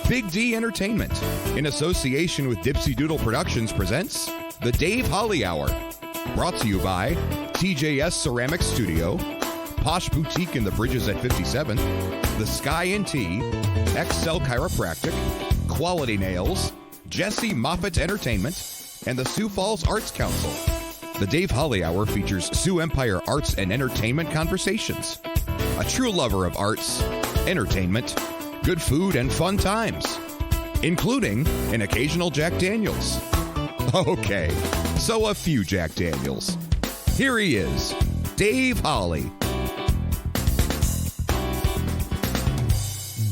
Big D Entertainment, in association with Dipsy Doodle Productions, presents The Dave Holly Hour. Brought to you by TJS Ceramic Studio, Posh Boutique in the Bridges at 57th, The Sky & Tea, XL Chiropractic, Quality Nails, Jesse Moffitt Entertainment, and the Sioux Falls Arts Council. The Dave Holly Hour features Sioux Empire arts and entertainment conversations. A true lover of arts, entertainment, good food, and fun times, including an occasional Jack Daniels. Okay, so a few Jack Daniels. Here he is, Dave Holly.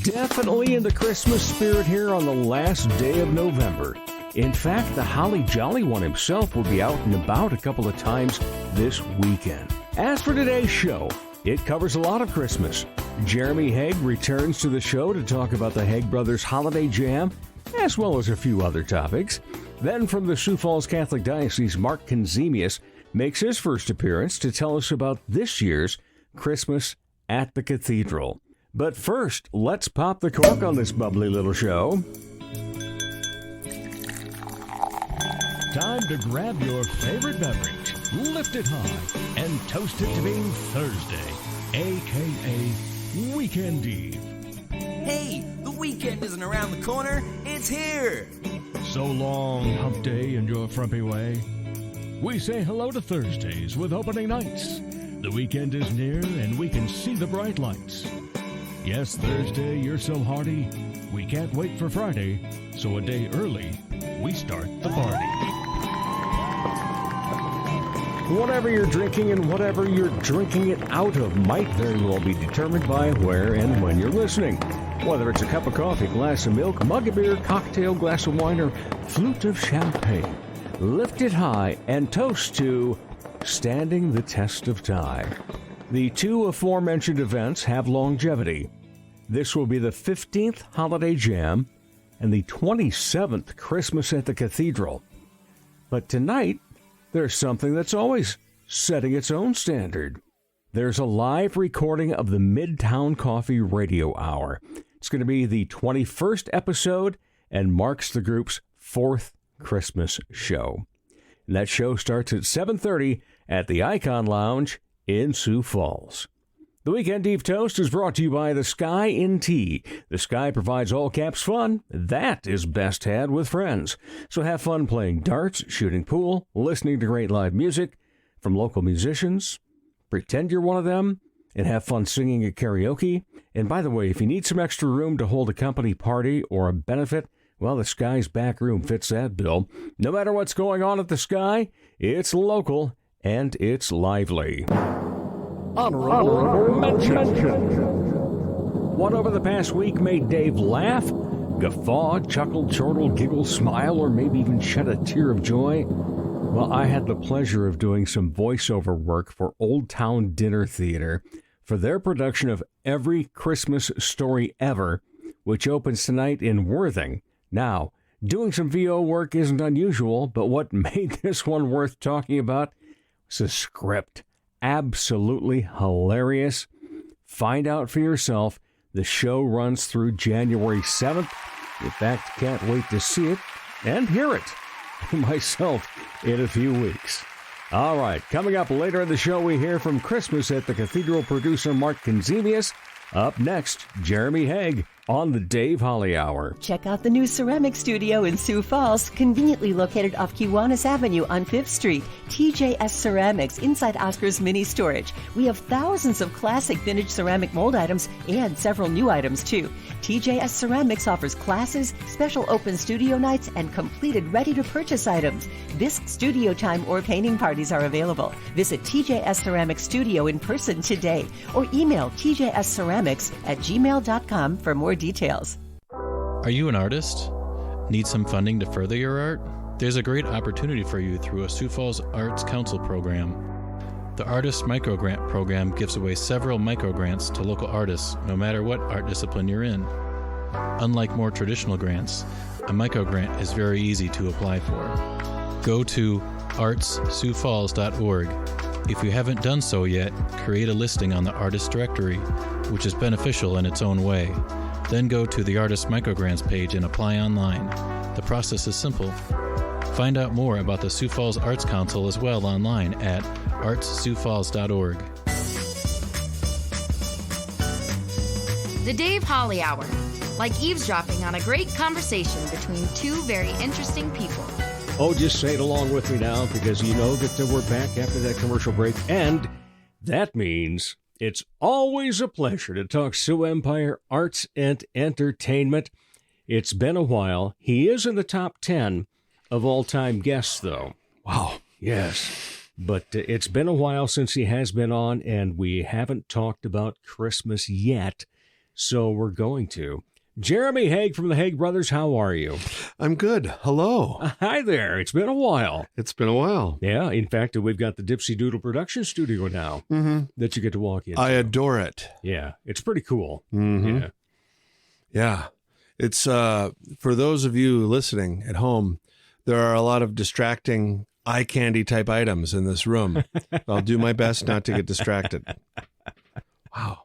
Definitely in the Christmas spirit here on the last day of November. In fact, the Holly Jolly One himself will be out and about a couple of times this weekend. As for today's show, it covers a lot of Christmas. Jeremy Hegg returns to the show to talk about the Hegg Brothers Holiday Jam, as well as a few other topics. Then from the Sioux Falls Catholic Diocese, Mark Conezmius makes his first appearance to tell us about this year's Christmas at the Cathedral. But first, let's pop the cork on this bubbly little show. Time to grab your favorite beverage, lift it high, and toast it to being Thursday, a.k.a. Weekend Eve. Hey, the weekend isn't around the corner, it's here! So long, hump day and your frumpy way. We say hello to Thursdays with opening nights. The weekend is near and we can see the bright lights. Yes, Thursday, you're so hearty, we can't wait for Friday, so a day early, we start the party. Whatever you're drinking and whatever you're drinking it out of might very well be determined by where and when you're listening. Whether it's a cup of coffee, glass of milk, mug of beer, cocktail, glass of wine, or flute of champagne, lift it high and toast to standing the test of time. The two aforementioned events have longevity. This will be the 15th Holiday Jam and the 27th Christmas at the Cathedral. But tonight, there's something that's always setting its own standard. There's a live recording of the Midtown Coffee Radio Hour. It's going to be the 21st episode and marks the group's 4th Christmas show. And that show starts at 7:30 at the Icon Lounge in Sioux Falls. The Weekend Eve Toast is brought to you by The Sky & Tea. The Sky provides all-caps fun. That is best had with friends. So have fun playing darts, shooting pool, listening to great live music from local musicians. Pretend you're one of them and have fun singing at karaoke. And by the way, if you need some extra room to hold a company party or a benefit, well, the Sky's back room fits that bill. No matter what's going on at the Sky, it's local and it's lively. Honorable mention. What over the past week made Dave laugh, guffaw, chuckle, chortle, giggle, smile, or maybe even shed a tear of joy? Well, I had the pleasure of doing some voiceover work for Old Town Dinner Theater for their production of Every Christmas Story Ever, which opens tonight in Worthing. Now, doing some VO work isn't unusual, but what made this one worth talking about was the script. Absolutely hilarious. Find out for yourself. The show runs through January 7th. In fact, can't wait to see it and hear it myself in a few weeks. All right, coming up later in the show, we hear from Christmas at the Cathedral producer Mark Conezmius. Up next, Jeremy Hegg on the Dave Holly Hour. Check out the new ceramic studio in Sioux Falls, conveniently located off Kiwanis Avenue on 5th Street. TJS Ceramics inside Oscar's Mini Storage. We have thousands of classic vintage ceramic mold items and several new items too. TJS Ceramics offers classes, special open studio nights, and completed ready-to-purchase items. Bisque studio time or painting parties are available. Visit TJS Ceramics Studio in person today or email tjsceramics@gmail.com for more details. Are you an artist? Need some funding to further your art? There's a great opportunity for you through a Sioux Falls Arts Council program. The Artist Microgrant program gives away several microgrants to local artists, no matter what art discipline you're in. Unlike more traditional grants, a microgrant is very easy to apply for. Go to artssiouxfalls.org. If you haven't done so yet, create a listing on the Artist Directory, which is beneficial in its own way. Then go to the Artist Microgrants page and apply online. The process is simple. Find out more about the Sioux Falls Arts Council as well online at artssiouxfalls.org. The Dave Holly Hour. Like eavesdropping on a great conversation between two very interesting people. Oh, just say it along with me now, because you know that we're back after that commercial break, and that means it's always a pleasure to talk Sioux Empire arts and entertainment. It's been a while. He is in the top 10 of all-time guests, though. Wow. Yes. But it's been a while since he has been on, and we haven't talked about Christmas yet, so we're going to. Jeremy Hegg from the Hegg Brothers, how are you? I'm good. Hello. Hi there. It's been a while. It's been a while. Yeah. In fact, we've got the Dipsy Doodle production studio now that you get to walk into. I adore it. Yeah. It's pretty cool. Yeah. Yeah. It's, for those of you listening at home, there are a lot of distracting eye candy type items in this room. I'll do my best not to get distracted. Wow.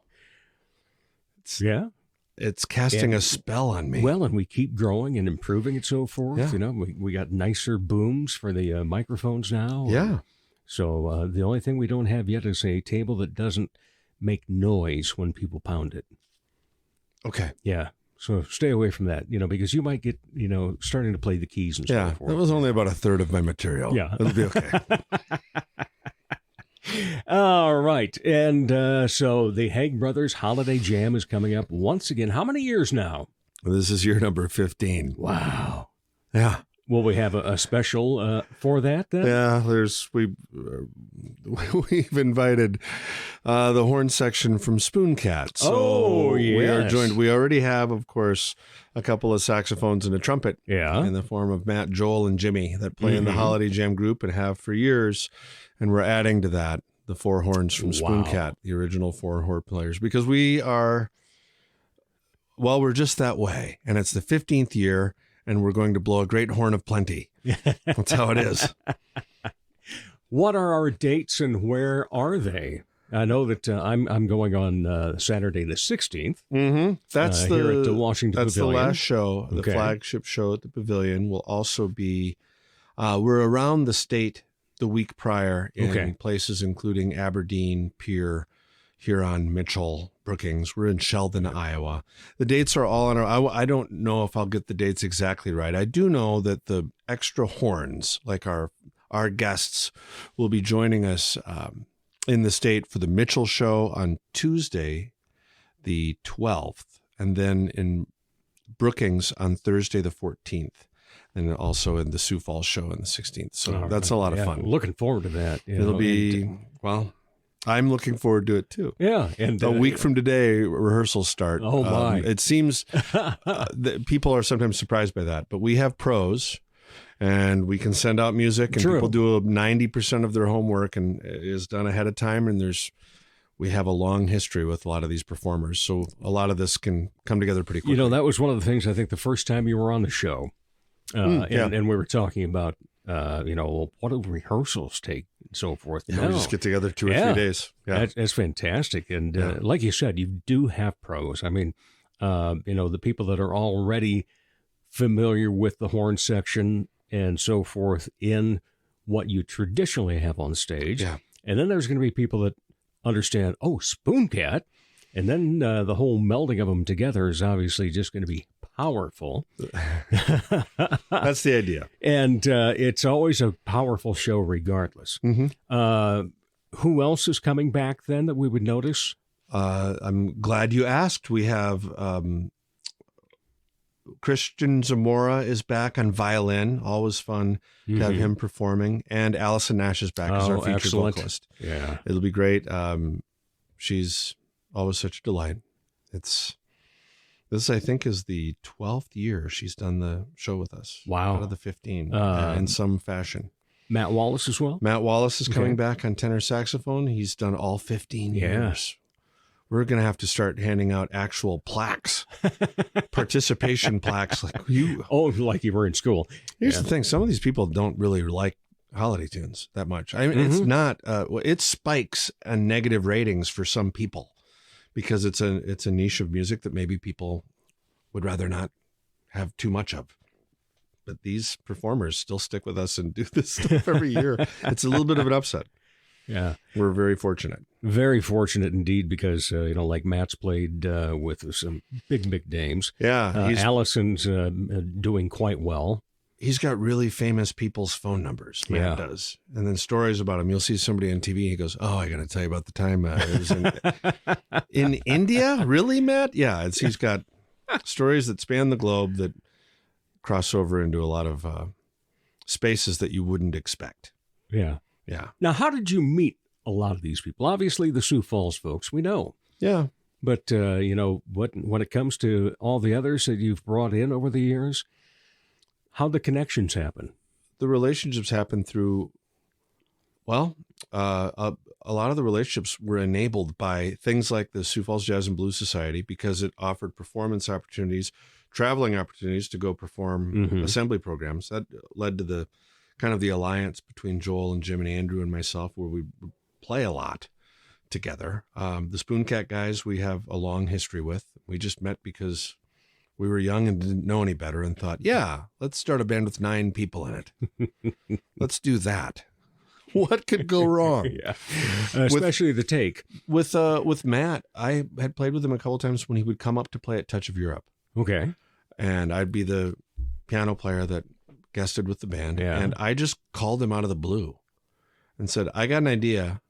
It's casting a spell on me. Well, and we keep growing and improving and so forth. Yeah. You know, we got nicer booms for the microphones now. Yeah. So the only thing we don't have yet is a table that doesn't make noise when people pound it. Okay. Yeah. So stay away from that, because you might get, starting to play the keys and so forth. That was only about a third of my material. Yeah. It'll be okay. All right. And so the Hegg Brothers Holiday Jam is coming up once again. How many years now? This is year number 15. Wow. Yeah. Will we have a special for that then? Yeah, we've invited the horn section from Spooncat. So yes. We are joined. We already have, of course, a couple of saxophones and a trumpet in the form of Matt, Joel, and Jimmy that play in the Holiday Jam group and have for years. And we're adding to that the four horns from Spooncat, the original four horn players, because we're just that way. And it's the 15th year. And we're going to blow a great horn of plenty. That's how it is. What are our dates and where are they? I know that I'm going on Saturday the 16th. That's here at the Washington Pavilion. The last show, the flagship show at the Pavilion will also be. We're around the state the week prior in places including Aberdeen, Pierre, Huron, Mitchell, Brookings. We're in Sheldon, Iowa. The dates are all on I don't know if I'll get the dates exactly right. I do know that the extra horns, like our guests, will be joining us in the state for the Mitchell show on Tuesday, the 12th, and then in Brookings on Thursday, the 14th. And also in the Sioux Falls show on the 16th. So that's a lot of fun. Looking forward to that. It'll be, I'm looking forward to it too. Yeah. And a week from today, rehearsals start. Oh, my. It seems that people are sometimes surprised by that, but we have pros and we can send out music and people do 90% of their homework and is done ahead of time. And we have a long history with a lot of these performers. So a lot of this can come together pretty quickly. That was one of the things I think the first time you were on the show. And we were talking about, what do rehearsals take and so forth. Yeah, we just get together 2 or 3 days. Yeah. That's fantastic. And like you said, you do have pros. I mean, the people that are already familiar with the horn section and so forth in what you traditionally have on stage. Yeah. And then there's going to be people that understand, Spooncat. And then the whole melding of them together is obviously just going to be powerful. That's the idea. And it's always a powerful show regardless. Who else is coming back then that we would notice? I'm glad you asked. We have Christian Zamora is back on violin. Always fun to have him performing. And Allison Nash is back as our featured vocalist. Yeah. It'll be great. She's always such a delight. This, I think, is the 12th year she's done the show with us. Wow. Out of the 15 in some fashion. Matt Wallace as well? Matt Wallace is coming back on tenor saxophone. He's done all 15 years. We're going to have to start handing out actual plaques, participation plaques. Like you were in school. Here's the thing. Some of these people don't really like holiday tunes that much. I mean, it's not, it spikes on negative ratings for some people because it's a niche of music that maybe people would rather not have too much of. But these performers still stick with us and do this stuff every year. It's a little bit of an upset. Yeah. We're very fortunate. Very fortunate indeed because, like Matt's played with some big names. Yeah. Allison's doing quite well. He's got really famous people's phone numbers, Matt does. And then stories about him. You'll see somebody on TV, he goes, oh, I got to tell you about the time it was in India? Really, Matt? Yeah, he's got stories that span the globe that cross over into a lot of spaces that you wouldn't expect. Yeah. Yeah. Now, how did you meet a lot of these people? Obviously, the Sioux Falls folks, we know. Yeah. But, when it comes to all the others that you've brought in over the years, how'd the connections happen? The relationships happen through, a lot of the relationships were enabled by things like the Sioux Falls Jazz and Blues Society because it offered performance opportunities, traveling opportunities to go perform assembly programs. That led to the kind of the alliance between Joel and Jim and Andrew and myself where we would play a lot together. The Spoon Cat guys we have a long history with. We just met because we were young and didn't know any better and thought, yeah, let's start a band with 9 people in it. Let's do that. What could go wrong? Yeah. Especially the take. With Matt, I had played with him a couple of times when he would come up to play at Touch of Europe. Okay. And I'd be the piano player that guested with the band. Yeah. And I just called him out of the blue and said, I got an idea.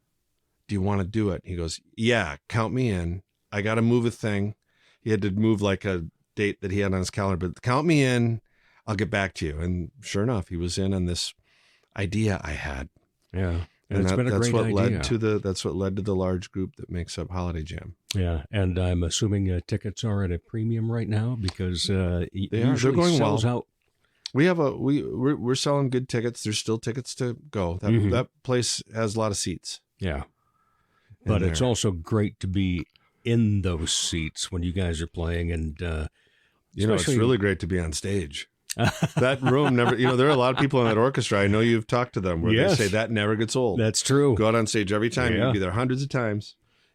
Do you want to do it? He goes, yeah, count me in. I got to move a thing. He had to move like a date that he had on his calendar, but count me in. I'll get back to you. And sure enough, he was in on this idea I had. Yeah. And it's been a great idea. That's what led to the large group that makes up Holiday Jam. Yeah. And I'm assuming tickets are at a premium right now because they're going sells well. Out. We have we're selling good tickets. There's still tickets to go. That place has a lot of seats. Yeah. But it's also great to be in those seats when you guys are playing. And, it's really great to be on stage. That room never, there are a lot of people in that orchestra. I know you've talked to them where they say that never gets old. That's true. Go out on stage every time. You'll be there hundreds of times.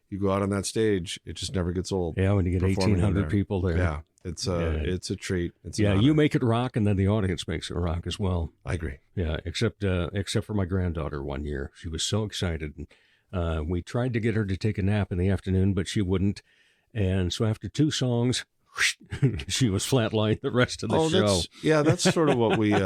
You go out on that stage, it just never gets old. Yeah, when you get 1,800 people there. Yeah, it's a treat. It's you make it rock, and then the audience makes it rock as well. I agree. Yeah, except for my granddaughter one year. She was so excited. And, we tried to get her to take a nap in the afternoon, but she wouldn't. And so after 2 songs, she was flatlined the rest of the show. That's sort of what we, she's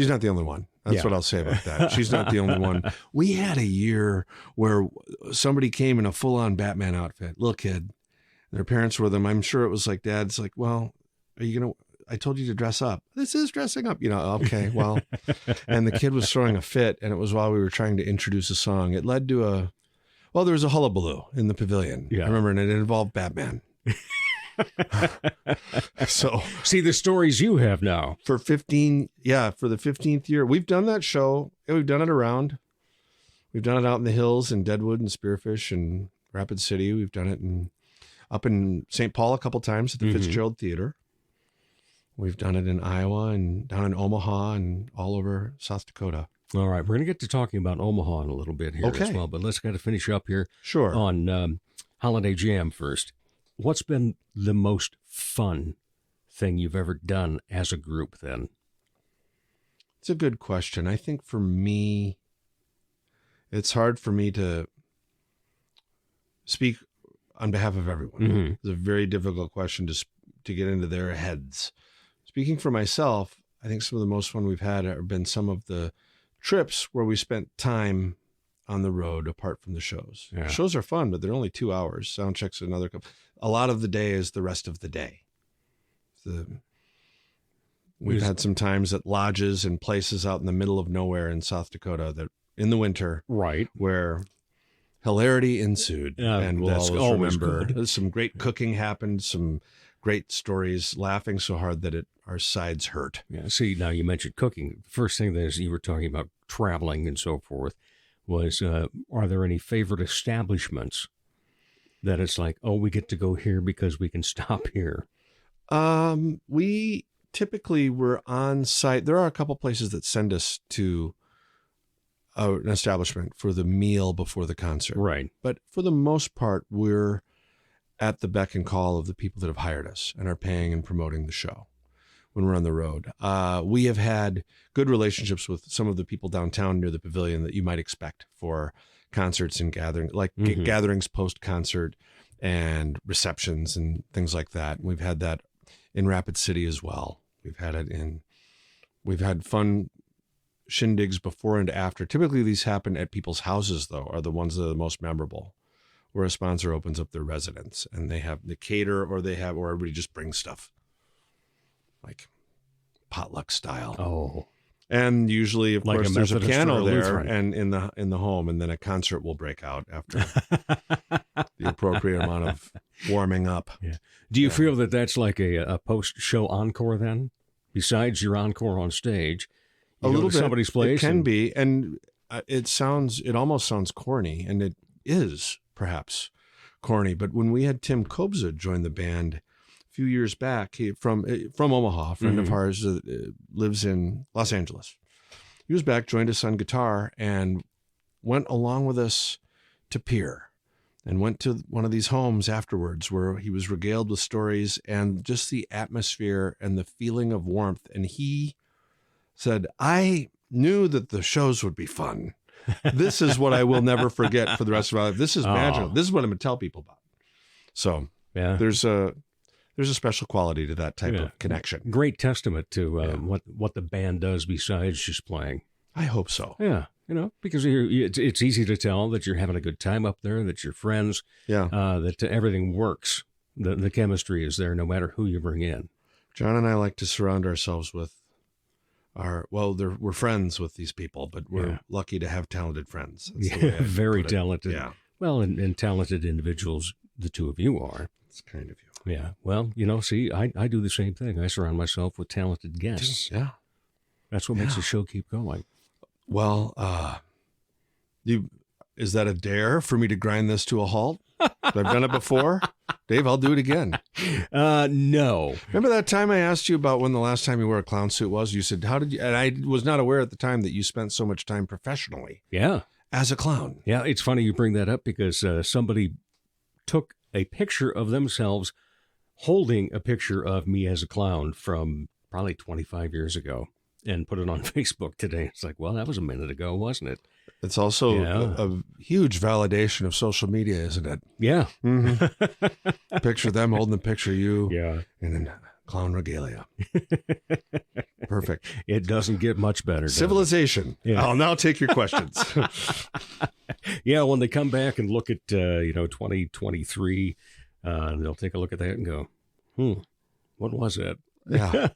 not the only one. That's what I'll say about that. She's not the only one. We had a year where somebody came in a full-on Batman outfit, little kid. Their parents were with them. I'm sure it was like, Dad's like, well, are you going to, I told you to dress up. This is dressing up, okay, well. And the kid was throwing a fit, and it was while we were trying to introduce a song. It led to there was a hullabaloo in the pavilion. Yeah. I remember, and it involved Batman. So see the stories you have now. For the 15th year. We've done that show. We've done it around. We've done it out in the hills in Deadwood and Spearfish and Rapid City. We've done it up in St. Paul a couple times at the Fitzgerald Theater. We've done it in Iowa and down in Omaha and all over South Dakota. All right. We're going to get to talking about Omaha in a little bit here as well, but let's kind of finish up here on Holiday Jam first. What's been the most fun thing you've ever done as a group then? It's a good question. I think for me, it's hard for me to speak on behalf of everyone. It's a very difficult question to get into their heads. Speaking for myself, I think some of the most fun we've had have been some of the trips where we spent time on the road apart from the shows. Yeah. Shows are fun, but they're only 2 hours. Sound checks another couple. A lot of the day is the rest of the day. We've had some times at lodges and places out in the middle of nowhere in South Dakota that in the winter, right, where hilarity ensued. And we'll always remember some great cooking happened, some great stories, laughing so hard that our sides hurt. Yeah. See, now you mentioned cooking. The first thing that is, you were talking about traveling and so forth was, are there any favorite establishments that it's like, oh, we get to go here because we can stop here? We typically were on site. There are a couple places that send us to an establishment for the meal before the concert. Right. But for the most part, we're at the beck and call of the people that have hired us and are paying and promoting the show when we're on the road. We have had good relationships with some of the people downtown near the pavilion that you might expect for concerts and gatherings, like gatherings post-concert and receptions and things like that. We've had that in Rapid City as well. We've had fun shindigs before and after. Typically these happen at people's houses, though, are the ones that are the most memorable, where a sponsor opens up their residence and they have the cater, or everybody just brings stuff like potluck style. Oh, and usually, of like course, a there's a Methodist piano or a there, Lutheran. and in the home, and then a concert will break out after the appropriate amount of warming up. Yeah. Do you feel that that's like a post-show encore then? Besides your encore on stage, you A little go to bit. somebody's place. It can be, and it almost sounds corny, and it is perhaps corny. But when we had Tim Kobza join the band a few years back, from Omaha, a friend of ours lives in Los Angeles. He was back, joined us on guitar, and went along with us to Pier, and went to one of these homes afterwards where he was regaled with stories and just the atmosphere and the feeling of warmth. And he said, I knew that the shows would be fun. This is what I will never forget for the rest of my life. This is magical. This is what I'm going to tell people about. So Yeah. there's a special quality to that type of connection. Great testament to what the band does besides just playing. I hope so. Yeah, because it's easy to tell that you're having a good time up there, that you're friends, that everything works. The chemistry is there no matter who you bring in. John and I like to surround ourselves with we're friends with these people, but we're lucky to have talented friends. That's the way I Very put it. talented. Yeah. Well, and talented individuals, the two of you are. It's kind of you. Yeah. Well, see, I do the same thing. I surround myself with talented guests. Yeah. That's what makes the show keep going. Well, is that a dare for me to grind this to a halt? I've done it before. Dave, I'll do it again. No. Remember that time I asked you about when the last time you wore a clown suit was? You said, how did you, and I was not aware at the time that you spent so much time professionally as a clown. Yeah, it's funny you bring that up because somebody took a picture of themselves holding a picture of me as a clown from probably 25 years ago and put it on Facebook today. It's like, well, that was a minute ago, wasn't it? It's also a huge validation of social media, isn't it? Yeah. Mm-hmm. Picture them holding the picture of you in clown regalia. Perfect. It doesn't get much better. Civilization. Yeah. I'll now take your questions. Yeah, when they come back and look at 2023, they'll take a look at that and go, what was that? Yeah.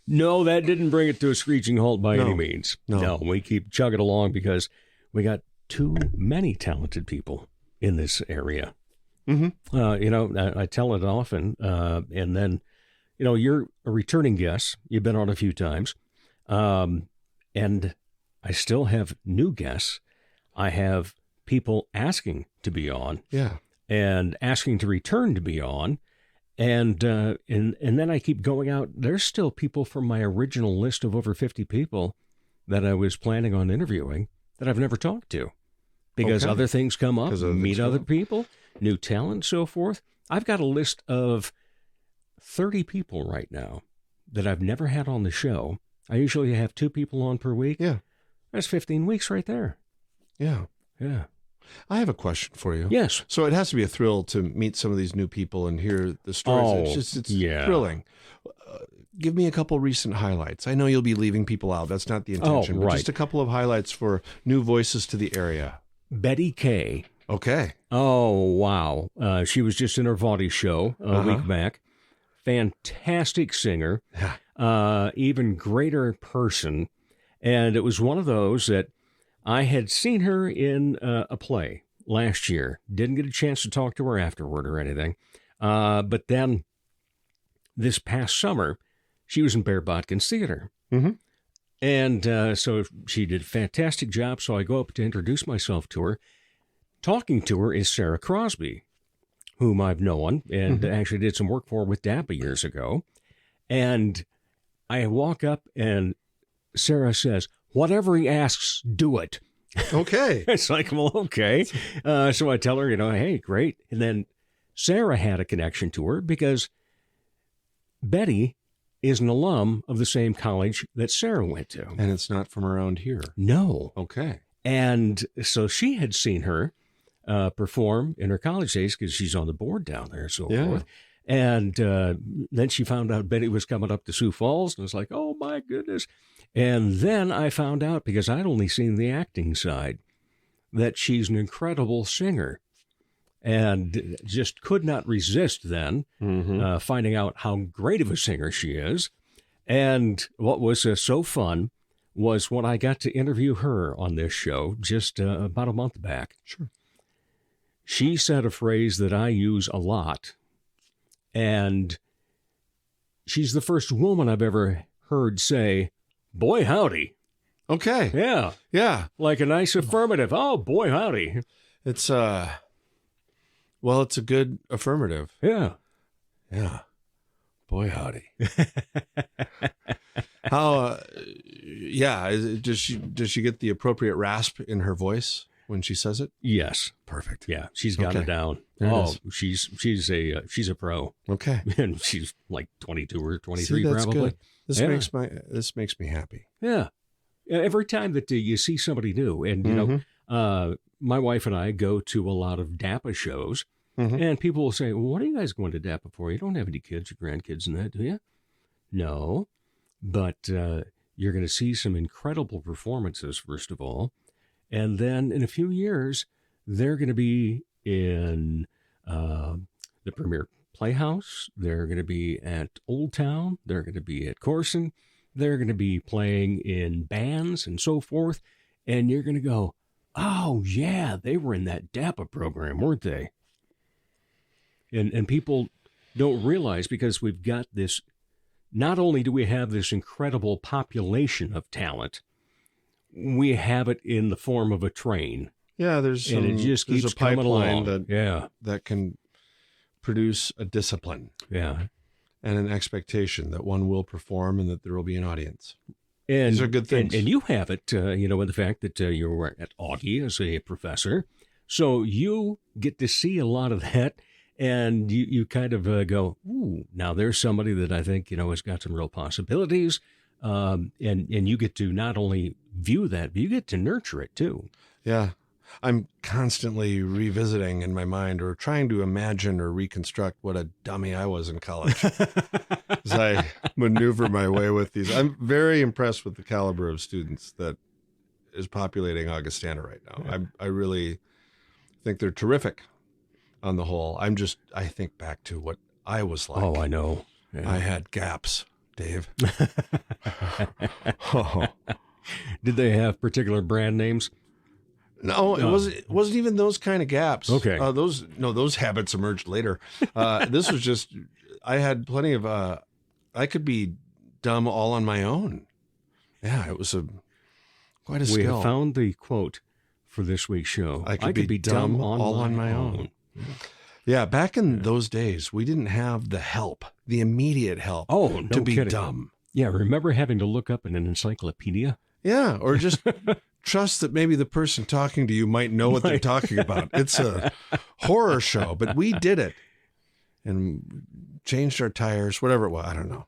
No, that didn't bring it to a screeching halt by any means. No, we keep chugging along because we got too many talented people in this area. Mm-hmm. I tell it often, and then, you're a returning guest. You've been on a few times, and I still have new guests. I have people asking to be on, and asking to return to be on. And then I keep going out. There's still people from my original list of over 50 people that I was planning on interviewing that I've never talked to because other things come up, meet other people, new talent, so forth. I've got a list of 30 people right now that I've never had on the show. I usually have 2 people on per week. Yeah. That's 15 weeks right there. Yeah. Yeah. I have a question for you. Yes. So it has to be a thrill to meet some of these new people and hear the stories. It's thrilling. Give me a couple recent highlights. I know you'll be leaving people out. That's not the intention. But just a couple of highlights for new voices to the area. Betty Kay. Okay. Oh, wow. She was just in her Vaughty show a week back. Fantastic singer. Even greater person. And it was one of those that I had seen her in a play last year. Didn't get a chance to talk to her afterward or anything. But then this past summer, she was in Bear Botkin's Theater. Mm-hmm. And so she did a fantastic job. So I go up to introduce myself to her. Talking to her is Sarah Crosby, whom I've known and actually did some work for with DAPA years ago. And I walk up and Sarah says, whatever he asks, do it. Okay. It's like, well, okay. So I tell her, hey, great. And then Sarah had a connection to her because Betty is an alum of the same college that Sarah went to. And it's not from around here. No. Okay. And so she had seen her perform in her college days because she's on the board down there and so forth. And then she found out Betty was coming up to Sioux Falls and was like, oh, my goodness. And then I found out, because I'd only seen the acting side, that she's an incredible singer. And just could not resist then finding out how great of a singer she is. And what was so fun was when I got to interview her on this show just about a month back. Sure. She said a phrase that I use a lot, and she's the first woman I've ever heard say, boy, howdy. Okay. Yeah. Yeah. Like a nice affirmative. Oh, boy, howdy. It's, well, it's a good affirmative. Yeah. Yeah. Boy, howdy. How, does she get the appropriate rasp in her voice when she says it? Yes. Perfect. Yeah. She's got it down. She's a pro. Okay. And she's like 22 or 23 probably. Good. This makes me happy. Yeah. Every time that you see somebody new, and my wife and I go to a lot of DAPA shows, and people will say, well, what are you guys going to DAPA for? You don't have any kids or grandkids in that, do you? No, but you're going to see some incredible performances, first of all. And then in a few years, they're going to be in the Premier Playhouse. They're going to be at Old Town. They're going to be at Corson. They're going to be playing in bands and so forth. And you're going to go, oh, yeah, they were in that DAPA program, weren't they? And people don't realize, because we've got this, not only do we have this incredible population of talent, we have it in the form of a train. Yeah, there's a pipeline that can produce a discipline. Yeah. And an expectation that one will perform and that there will be an audience. And, these are good things. And you have it, in the fact that you were at Augie as a professor. So you get to see a lot of that, and you kind of go, ooh, now there's somebody that I think, has got some real possibilities. And you get to not only view that, but you get to nurture it too. Yeah. I'm constantly revisiting in my mind or trying to imagine or reconstruct what a dummy I was in college as I maneuver my way with these. I'm very impressed with the caliber of students that is populating Augustana right now. Yeah. I really think they're terrific on the whole. I think back to what I was like. Oh, I know. Yeah. I had gaps, Dave. Did they have particular brand names? No, it wasn't even those kind of gaps. Okay. Those habits emerged later. This was just, I had plenty of, I could be dumb all on my own. Yeah, it was quite a skill. We have found the quote for this week's show. I could be dumb all on my own. Yeah, back in those days, we didn't have the help, the immediate help to be dumb. Yeah, remember having to look up in an encyclopedia? Yeah, or just trust that maybe the person talking to you might know what they're talking about. It's a horror show, but we did it and changed our tires, whatever it was. I don't know.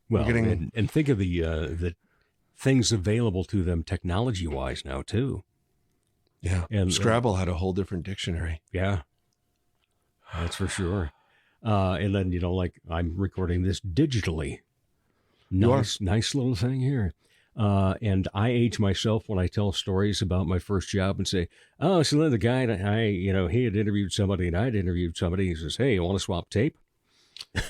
Well, and think of the things available to them technology-wise now, too. Yeah, and Scrabble had a whole different dictionary. Yeah, that's for sure. And then, like I'm recording this digitally. Nice little thing here. And I age myself when I tell stories about my first job and say, oh, so then the guy, he had interviewed somebody and I'd interviewed somebody. He says, hey, you want to swap tape?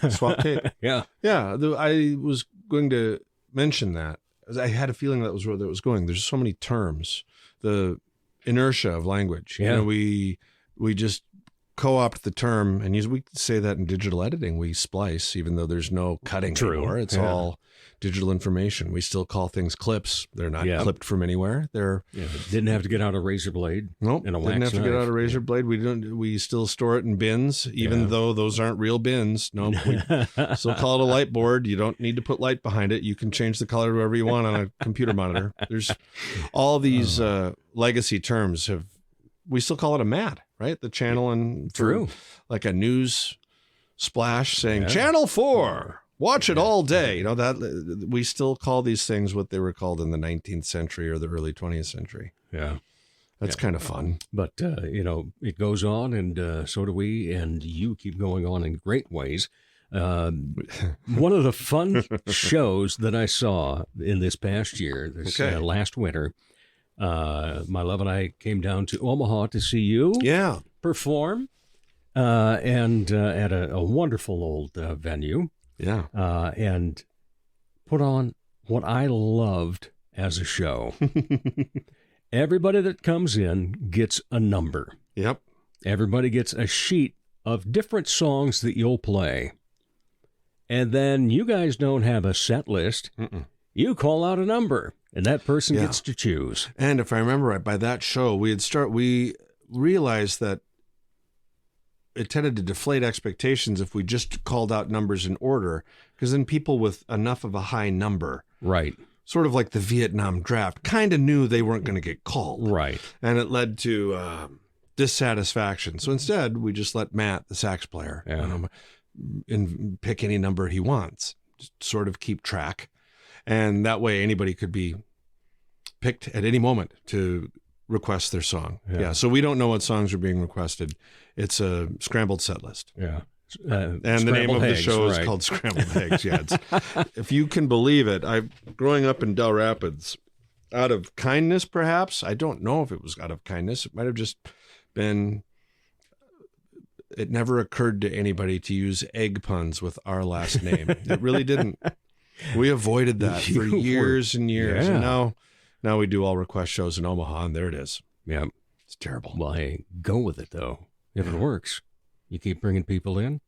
Swap tape? Yeah. Yeah. I was going to mention that. I had a feeling that was where that was going. There's so many terms, the inertia of language. Yeah. We just co-opt the term, and we say that in digital editing, we splice, even though there's no cutting anymore. It's all digital information. We still call things clips. They're not clipped from anywhere. They're didn't have to get out a razor blade. Nope, and a didn't wax have to get knife. out a razor blade. We still store it in bins, even though those aren't real bins. Nope, we still call it a light board. You don't need to put light behind it. You can change the color to whatever you want on a computer monitor. There's all these legacy terms we still call it a mat, right? The channel and True, like a news splash saying Channel 4, watch it all day. You know, that we still call these things what they were called in the 19th century or the early 20th century. Yeah. That's kind of fun. But, it goes on, and so do we, and you keep going on in great ways. One of the fun shows that I saw in this past year, last winter, my love and I came down to Omaha to see you perform, and at a wonderful old venue. Yeah. And put on what I loved as a show. Everybody that comes in gets a number. Yep. Everybody gets a sheet of different songs that you'll play. And then you guys don't have a set list. Mm-mm. You call out a number, and that person gets to choose. And if I remember right, by that show, we realized that it tended to deflate expectations if we just called out numbers in order, because then people with enough of a high number, right, sort of like the Vietnam draft, kind of knew they weren't going to get called. Right. And it led to dissatisfaction. So instead, we just let Matt, the sax player, pick any number he wants, just sort of keep track. And that way anybody could be picked at any moment to request their song. Yeah. So we don't know what songs are being requested. It's a scrambled set list. Yeah. And the name of the show is called Scrambled Eggs. Yeah. If you can believe it, growing up in Del Rapids, out of kindness, perhaps, I don't know if it was out of kindness. It might have just been, it never occurred to anybody to use egg puns with our last name. It really didn't. We avoided that for years and years. Yeah. And now we do all request shows in Omaha, and there it is. Yeah. It's terrible. Well, hey, go with it, though. If it works, you keep bringing people in.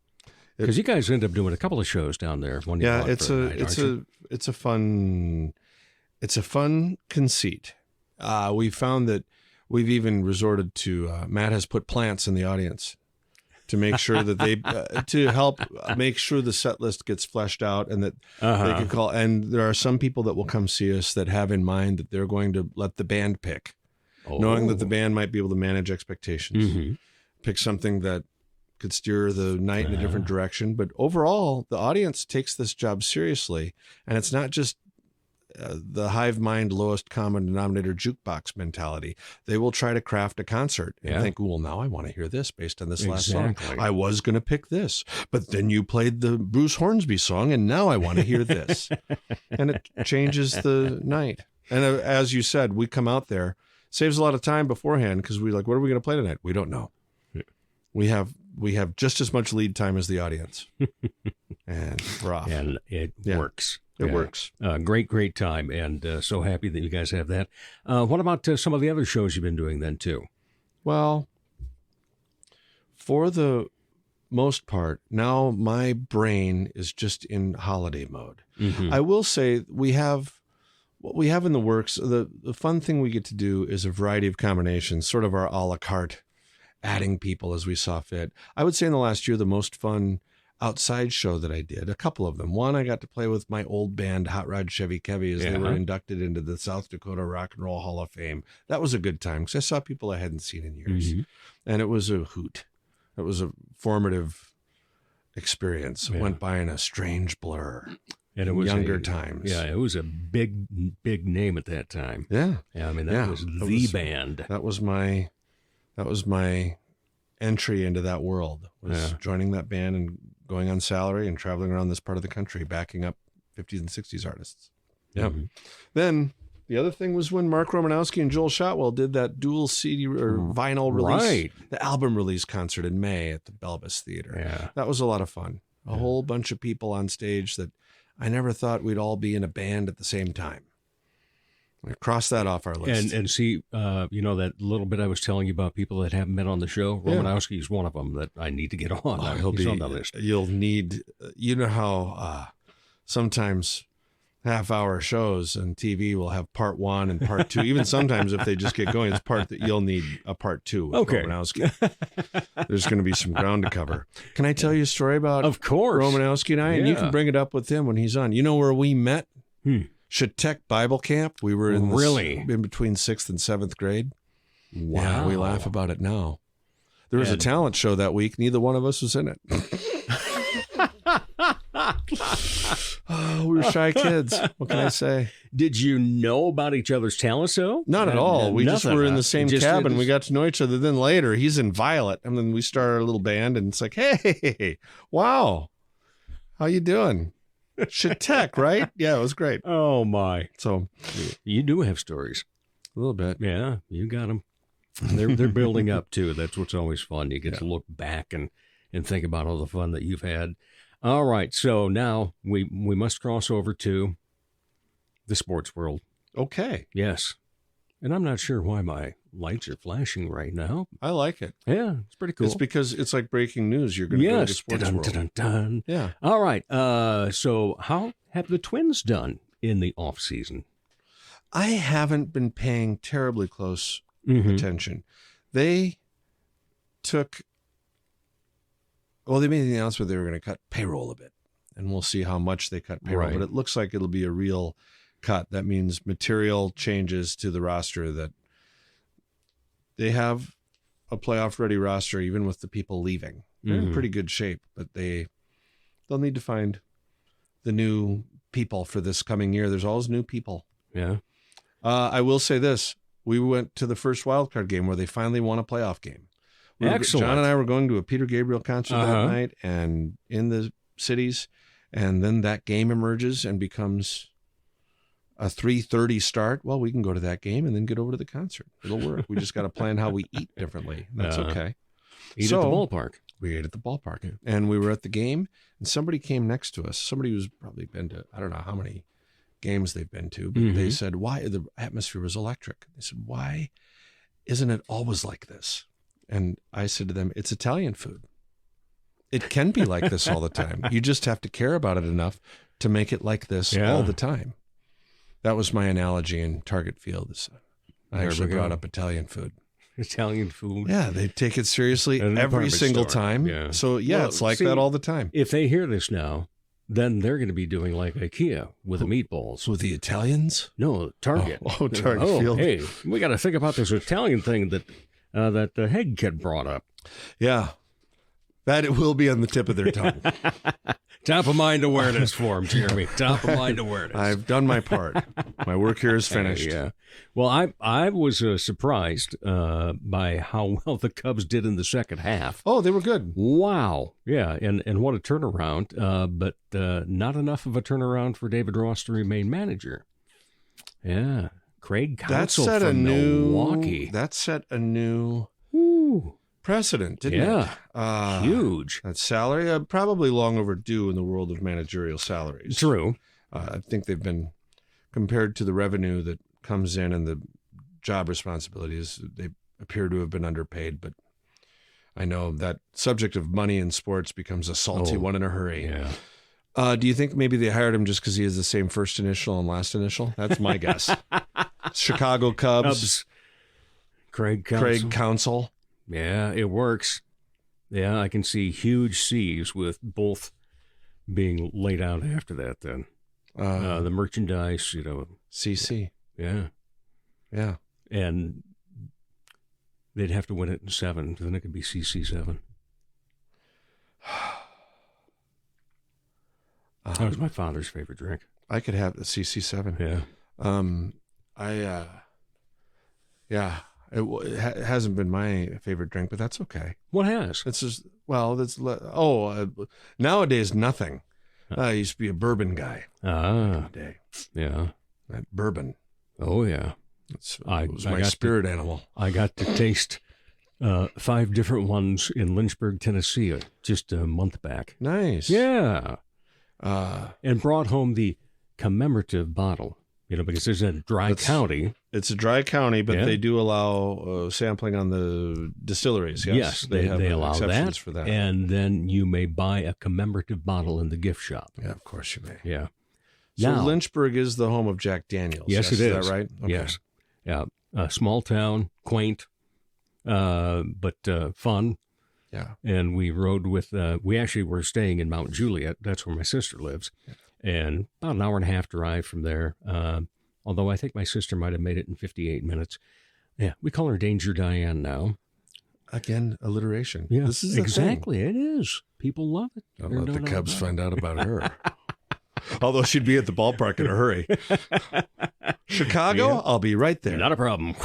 Because you guys end up doing a couple of shows down there. It's a fun conceit. We found that we've even resorted to, Matt has put plants in the audience to make sure that they to help make sure the set list gets fleshed out, and that they can call. And there are some people that will come see us that have in mind that they're going to let the band pick, knowing that the band might be able to manage expectations, pick something that could steer the night in a different direction. But overall, the audience takes this job seriously, and it's not just the hive mind, lowest common denominator jukebox mentality. They will try to craft a concert and think, well, now I want to hear this based on this last song. I was going to pick this, but then you played the Bruce Hornsby song, and now I want to hear this. And it changes the night. And as you said, we come out there, saves a lot of time beforehand, because we're like, what are we going to play tonight? We don't know. We have just as much lead time as the audience. And we're off. And it works. It works. Great time, and so happy that you guys have that. What about some of the other shows you've been doing then, too? Well, for the most part, now my brain is just in holiday mode. I will say what we have in the works, the fun thing we get to do is a variety of combinations, sort of our a la carte, adding people as we saw fit. I would say in the last year, the most fun outside show that I did, a couple of them. One, I got to play with my old band, Hot Rod Chevy Kevy, as they were inducted into the South Dakota Rock and Roll Hall of Fame. That was a good time, because I saw people I hadn't seen in years. And it was a hoot. It was a formative experience. It went by in a strange blur. And it was younger times. Yeah, it was a big name at that time. Yeah. I mean, that was the band. That was my entry into that world, was joining that band and going on salary and traveling around this part of the country, backing up 50s and 60s artists. Yeah. Then the other thing was when Mark Romanowski and Joel Shotwell did that dual CD or vinyl release, the album release concert in May at the Belvis Theater. Yeah. That was a lot of fun. A whole bunch of people on stage that I never thought we'd all be in a band at the same time. Cross that off our list. And see, that little bit I was telling you about people that haven't been on the show. Romanowski is one of them that I need to get on. He's on the list. You'll need, how sometimes half-hour shows on TV will have part 1 and part 2. Even sometimes if they just get going, it's part that you'll need a part 2 with Romanowski. There's going to be some ground to cover. Can I tell you a story about of course Romanowski and I? And you can bring it up with him when he's on. You know where we met? Shatek Bible Camp. We were in between 6th and 7th grade. Wow. Yeah, we laugh about it now. There was a talent show that week. Neither one of us was in it. We were shy kids. What can I say? Did you know about each other's talent show? Not at all. We just were in the same cabin. We got to know each other. Then later, he's in Violet. And then we started a little band. And it's like, hey, wow. How you doing? Shatek, right? Yeah, it was great. Oh, my. So you do have stories. A little bit. Yeah, you got them. They're building up, too. That's what's always fun. You get to look back and think about all the fun that you've had. All right, so now we must cross over to the sports world. Okay. Yes. And I'm not sure why my lights are flashing right now. I like it. Yeah, it's pretty cool. It's because it's like breaking news. You're going to go to the sports world. Dun. Yeah. All right. So how have the Twins done in the off season? I haven't been paying terribly close attention. They made the announcement they were going to cut payroll a bit, and we'll see how much they cut payroll. But it looks like it'll be a real cut. That means material changes to the roster, that they have a playoff-ready roster, even with the people leaving. They're in pretty good shape, but they'll need to find the new people for this coming year. There's always new people. Yeah. I will say this. We went to the first wildcard game where they finally won a playoff game. Excellent. John and I were going to a Peter Gabriel concert that night and in the cities, and then that game emerges and becomes a 3:30 start. Well, we can go to that game and then get over to the concert. It'll work. We just got to plan how we eat differently. That's okay. Eat at the ballpark. We ate at the ballpark. And we were at the game, and somebody came next to us. Somebody who's probably been to, I don't know how many games they've been to, but they said, why? The atmosphere was electric. They said, why isn't it always like this? And I said to them, it's Italian food. It can be like this all the time. You just have to care about it enough to make it like this all the time. That was my analogy in Target Field. I actually brought up Italian food. Italian food. Yeah, they take it seriously every single time. Yeah. So, it's like that all the time. If they hear this now, then they're going to be doing like IKEA with the meatballs. With the Italians? No, Target. Target Field. Hey, we got to think about this Italian thing that the Hegg kid brought up. Yeah, that it will be on the tip of their tongue. Top of mind awareness for him, Jeremy. Top of mind awareness. I've done my part. My work here is finished. Yeah. Well, I was surprised by how well the Cubs did in the second half. Oh, they were good. Wow. Yeah, and what a turnaround. But not enough of a turnaround for David Ross to remain manager. Yeah. Craig Counsell from Milwaukee. That set a new precedent, didn't it? Huge. That salary, probably long overdue in the world of managerial salaries. True. I think they've been, compared to the revenue that comes in and the job responsibilities, they appear to have been underpaid. But I know that subject of money in sports becomes a salty one in a hurry. Yeah. Do you think maybe they hired him just because he has the same first initial and last initial? That's my guess. Chicago Cubs. Craig Counsell. Yeah, it works. Yeah, I can see huge C's with both being laid out after that then. The merchandise, CC. Yeah. Yeah. And they'd have to win it in 7, then it could be CC7. That was my father's favorite drink. I could have the CC7. Yeah. It hasn't been my favorite drink, but that's okay. What has? It's just, nowadays nothing. I used to be a bourbon guy back in the day. Yeah. That bourbon. Oh, yeah. It was my spirit animal. I got to taste 5 different ones in Lynchburg, Tennessee, just a month back. Nice. Yeah. And brought home the commemorative bottle because it's a dry county. It's a dry county, but they do allow sampling on the distilleries. Yes, they allow exceptions for that. And then you may buy a commemorative bottle in the gift shop. Yeah, of course you may. Yeah. So now, Lynchburg is the home of Jack Daniels. Yes, it is. Is that right? Okay. Yes. Yeah. A small town, quaint, but fun. Yeah. And we rode with, we actually were staying in Mount Juliet. That's where my sister lives. Yeah. And about an hour and a half drive from there. Although I think my sister might have made it in 58 minutes. Yeah. We call her Danger Diane now. Again, alliteration. Yeah. This is exactly. It is. People love it. Don't let the Cubs find out about her. Although she'd be at the ballpark in a hurry. Chicago, yeah. I'll be right there. Not a problem.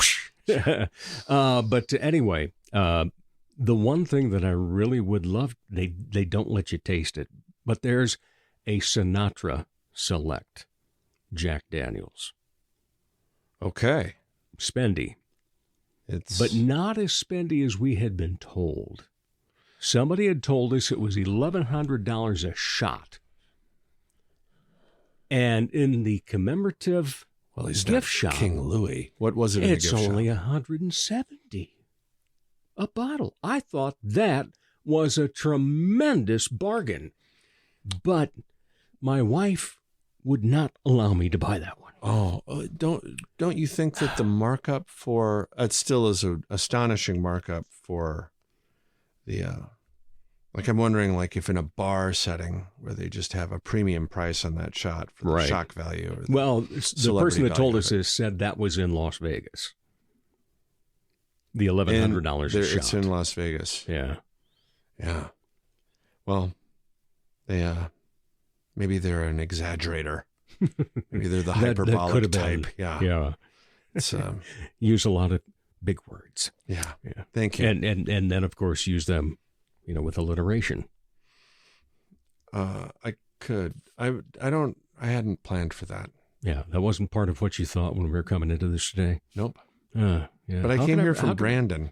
But anyway, the one thing that I really would love, they don't let you taste it, but there's a Sinatra Select Jack Daniels. Okay. Spendy. But not as spendy as we had been told. Somebody had told us it was $1,100 a shot. And in the commemorative gift shop, King Louis. What was it in the gift shop? It's only $170 a bottle. I thought that was a tremendous bargain. But my wife would not allow me to buy that one. Oh, don't you think that the markup for it still is an astonishing markup for the like I'm wondering like if in a bar setting where they just have a premium price on that shot for the shock value. Or the person that told us this said that was in Las Vegas. The $1,100 a shot. It's in Las Vegas. Yeah. Yeah. Well, they maybe they're an exaggerator. Maybe they're the hyperbolic type. Yeah. Yeah. It's, use a lot of big words. Yeah. Yeah. Thank you. And then of course use them, with alliteration. I could. I hadn't planned for that. Yeah. That wasn't part of what you thought when we were coming into this today. Nope. Yeah. But I came here from Brandon.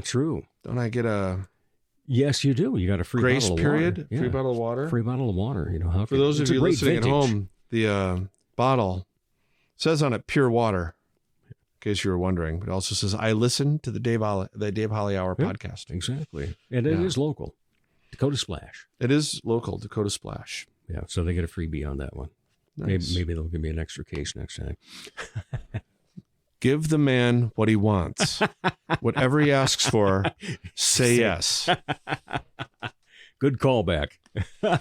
True. Don't I get a... Yes, you do. You got a free grace bottle period? Of water. Yeah. Free bottle of water? Free bottle of water. For those of you listening at home, the bottle says on it pure water, in case you were wondering. But it also says, I listen to the Dave Holly Hour podcast. Exactly. And it is local. Dakota Splash. It is local, Dakota Splash. Yeah, so they get a freebie on that one. Nice. Maybe they'll give me an extra case next time. Give the man what he wants. Whatever he asks for, say yes. Good callback.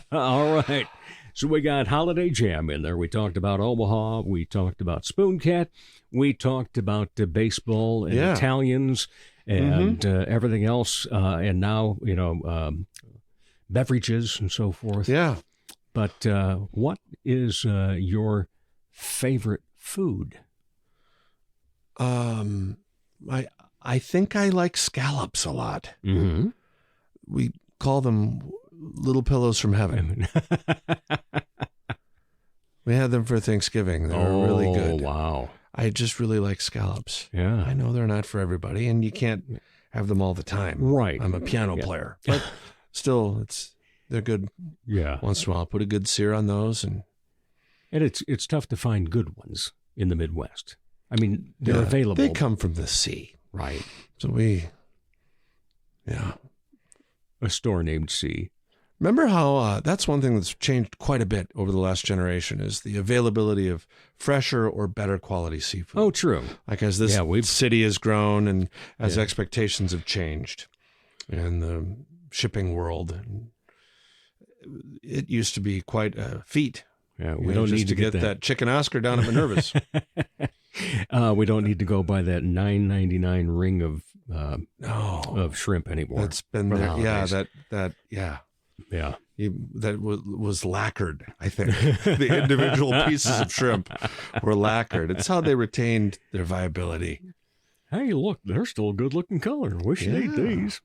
All right. So we got Holiday Jam in there. We talked about Omaha. We talked about Spoon Cat. We talked about baseball and Italians and everything else. And now, beverages and so forth. Yeah. But what is your favorite food? I think I like scallops a lot. Mm-hmm. We call them little pillows from heaven. We had them for Thanksgiving. They were really good. Oh, wow. I just really like scallops. Yeah. I know they're not for everybody, and you can't have them all the time. Right. I'm a piano player. But still, they're good. Yeah. Once in a while, I'll put a good sear on those. And it's tough to find good ones in the Midwest. I mean, they're available. They come from the sea. Right. So a store named C. Remember how that's one thing that's changed quite a bit over the last generation is the availability of fresher or better quality seafood. Oh, true. Like as this city has grown and as expectations have changed in the shipping world, it used to be quite a feat. Yeah, we don't need to get that chicken Oscar down at Minerva's. We don't need to go buy that $9.99 ring of shrimp anymore. That's been there. Yeah, Yeah. That was lacquered, I think. The individual pieces of shrimp were lacquered. It's how they retained their viability. Hey, look, they're still a good-looking color. Wish you'd ate these.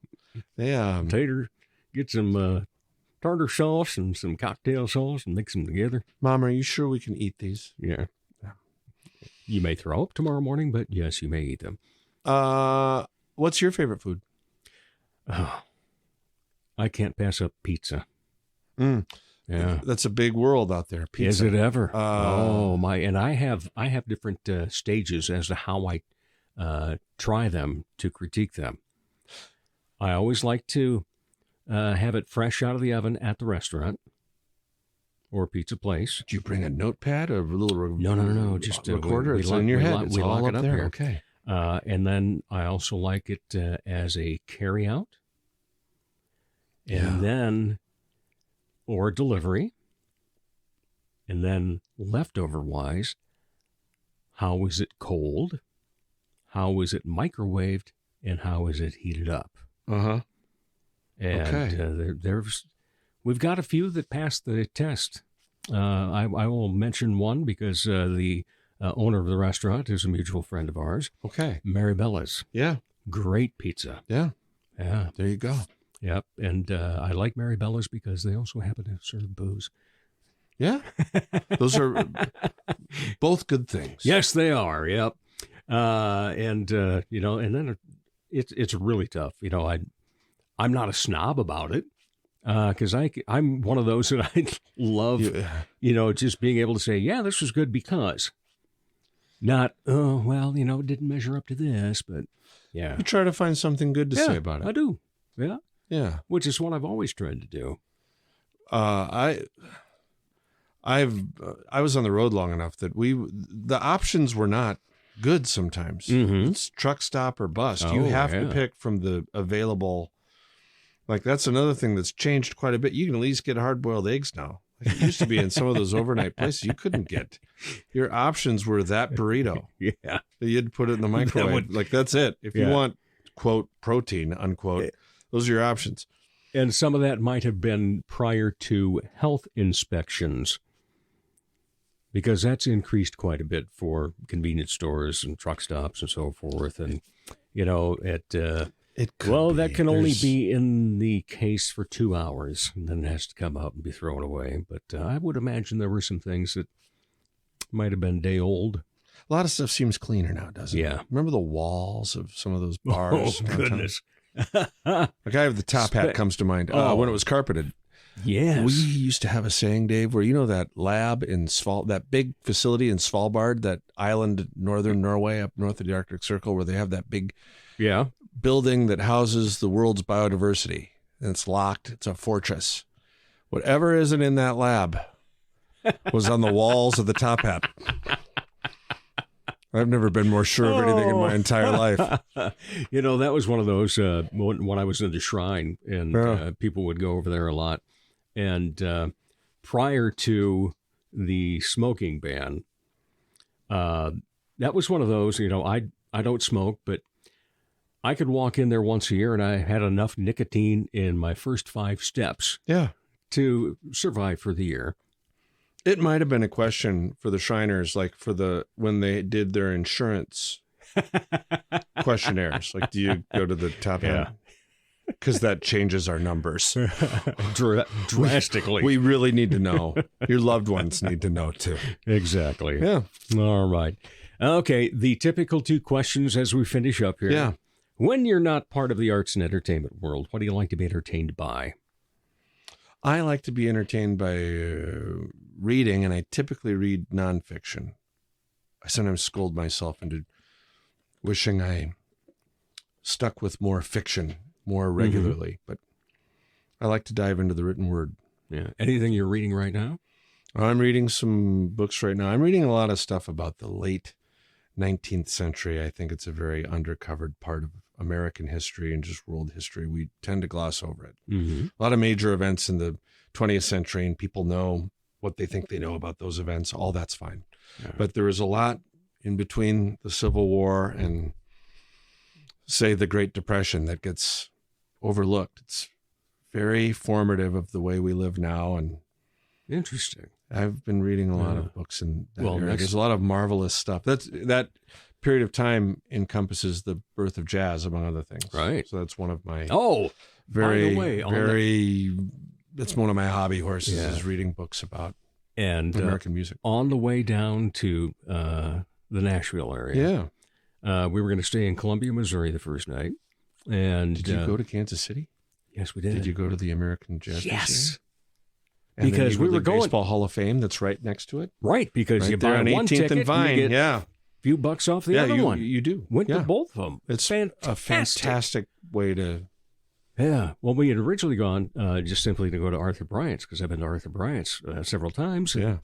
Yeah. Tater, get some tartar sauce and some cocktail sauce and mix them together. Mom, are you sure we can eat these? Yeah. You may throw up tomorrow morning, but yes, you may eat them. What's your favorite food? Oh, I can't pass up pizza. That's Yeah. That's a big world out there. Pizza. Is it ever? Oh my! And I have different stages as to how I try them to critique them. I always like to have it fresh out of the oven at the restaurant or pizza place. Did you bring a notepad, a little No. Just recorder? It's in your head. It's we all lock it up up there. here. Okay. And then I also like it as a carry-out. And then, or delivery. And then leftover-wise, how is it cold? How is it microwaved? And how is it heated up? Uh-huh. And we've got a few that passed the test. I will mention one because the owner of the restaurant is a mutual friend of ours. Okay. Mary Bella's. Yeah. Great pizza. Yeah. Yeah. There you go. Yep. And I like Mary Bella's because they also happen to serve booze. Yeah. Those are both good things. Yes, they are. Yep. And then it's really tough. I'm not a snob about it because I'm one of those that I love, just being able to say, yeah, this was good because. Not, it didn't measure up to this, but yeah. You try to find something good to say about it. I do. Yeah. Yeah. Which is what I've always tried to do. I was on the road long enough that the options were not good sometimes. Mm-hmm. It's truck stop or bust. You have to pick from the available. Like that's another thing that's changed quite a bit. You can at least get hard-boiled eggs now. Like it used to be in some of those overnight places you couldn't get. Your options were that burrito. Yeah. You'd put it in the microwave. That's it. If you want, quote, protein, unquote, those are your options. And some of that might have been prior to health inspections because that's increased quite a bit for convenience stores and truck stops and so forth. And, that can only be in the case for 2 hours and then it has to come out and be thrown away. But I would imagine there were some things that might have been day old. A lot of stuff seems cleaner now, doesn't it? Yeah. Remember the walls of some of those bars? Oh, goodness. The guy with the top hat comes to mind. When it was carpeted. Yes. We used to have a saying, Dave, where that lab in that big facility in Svalbard, that island, northern Norway, up north of the Arctic Circle, where they have that big building that houses the world's biodiversity. And it's locked. It's a fortress. Whatever isn't in that lab was on the walls of the top hat. I've never been more sure of anything in my entire life. That was one of those when I was in the Shrine, and people would go over there a lot. And prior to the smoking ban, that was one of those, I don't smoke, but I could walk in there once a year and I had enough nicotine in my first 5 steps to survive for the year. It might have been a question for the Shriners, like when they did their insurance questionnaires. Like, do you go to the top end? Because that changes our numbers drastically. We really need to know. Your loved ones need to know too. Exactly. Yeah. All right. Okay. The typical 2 questions as we finish up here. Yeah. When you're not part of the arts and entertainment world, what do you like to be entertained by? I like to be entertained by reading, and I typically read nonfiction. I sometimes scold myself into wishing I stuck with more fiction more regularly, but I like to dive into the written word. Yeah. Anything you're reading right now? I'm reading some books right now. I'm reading a lot of stuff about the late 19th century. I think it's a very undercovered part of American history and just world history. We tend to gloss over it. Mm-hmm. A lot of major events in the 20th century, and people know what they think they know about those events. All that's fine. Yeah. But there is a lot in between the Civil War and, say, the Great Depression that gets overlooked. It's very formative of the way we live now. And interesting. I've been reading a lot of books in that area. There's a lot of marvelous stuff. That period of time encompasses the birth of jazz, among other things. Right. So that's one of my that's one of my hobby horses is reading books about American music. On the way down to the Nashville area. Yeah. We were going to stay in Columbia, Missouri the first night. And did you go to Kansas City? Yes, we did. Did you go to the American Jazz Museum? And because we were going Baseball Hall of Fame that's right next to it. Right, because Right you there buy on one 18th ticket, and Vine. you get Yeah. few bucks off the other one. You do. Went to Yeah. both of them. It's fantastic. a fantastic way to. Yeah. Well, we had originally gone just simply to go to Arthur Bryant's because I've been to Arthur Bryant's several times. Yeah.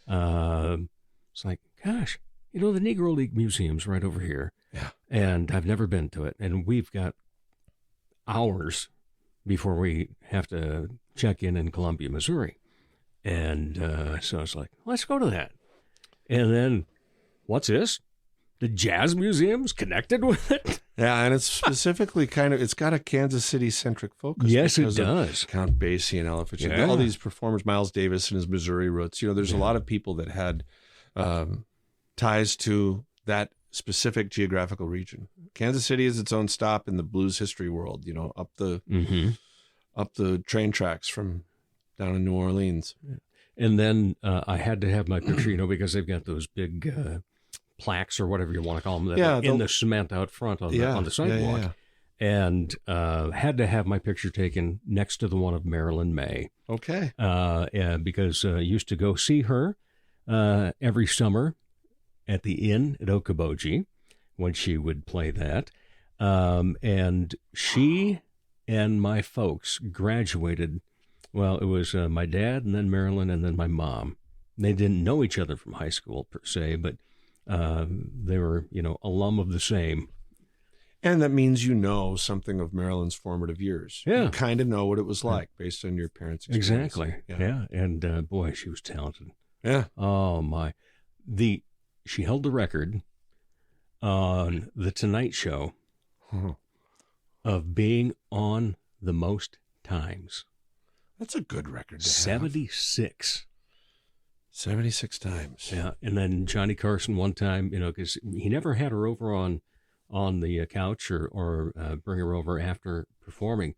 It's like, gosh, the Negro League Museum's right over here. Yeah. And I've never been to it. And we've got hours before we have to check in Columbia, Missouri. And so it's like, let's go to that. And then, what's this? The Jazz Museum's connected with it? Yeah, and it's specifically it's got a Kansas City-centric focus. Yes, it because of does. Count Basie and Ella Fitzgerald. Yeah. All these performers, Miles Davis and his Missouri roots. There's a lot of people that had ties to that specific geographical region. Kansas City is its own stop in the blues history world, up the train tracks from down in New Orleans. And then I had to have my picture, because they've got those big plaques or whatever you want to call them in the cement out front on the sidewalk. And had to have my picture taken next to the one of Marilyn May. Okay. Because I used to go see her every summer at the Inn at Okoboji when she would play that. And she and my folks graduated. Well, it was my dad and then Marilyn and then my mom. They didn't know each other from high school per se, but they were, alum of the same. And that means something of Marilyn's formative years. Yeah. You kind of know what it was like based on your parents' experience. Exactly. Yeah. And boy, she was talented. Yeah. Oh, my. She held the record on The Tonight Show of being on the most times. That's a good record to have. 76. 76 times. Yeah. And then Johnny Carson one time, because he never had her over on the couch or bring her over after performing.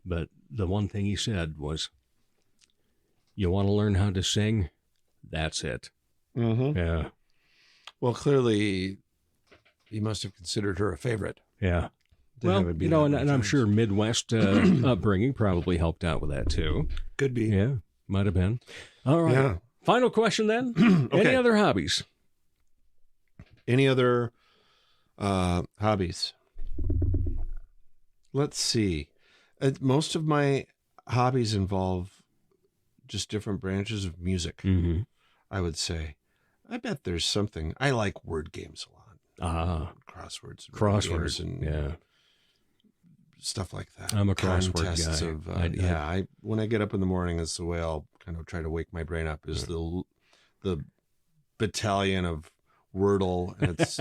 But the one thing he said was, you want to learn how to sing? That's it. Mm-hmm. Yeah. Well, clearly, he must have considered her a favorite. Yeah. Well, and I'm sure Midwest upbringing probably helped out with that, too. Could be. Yeah, might have been. All right. Yeah. Final question, then. Okay. Any other hobbies? Any other hobbies? Let's see. Most of my hobbies involve just different branches of music, I would say. I bet there's something. I like word games a lot. Crosswords and stuff like that. I'm a crossword Contests guy. Of, when I get up in the morning, that's the way I'll kind of try to wake my brain up, is the battalion of Wordle and its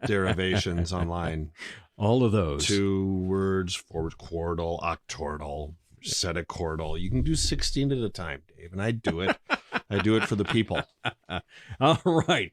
derivations online. All of those. 2 words, forward quartal, octortal, setaquartal. You can do 16 at a time, Dave, and I do it. I do it for the people. All right.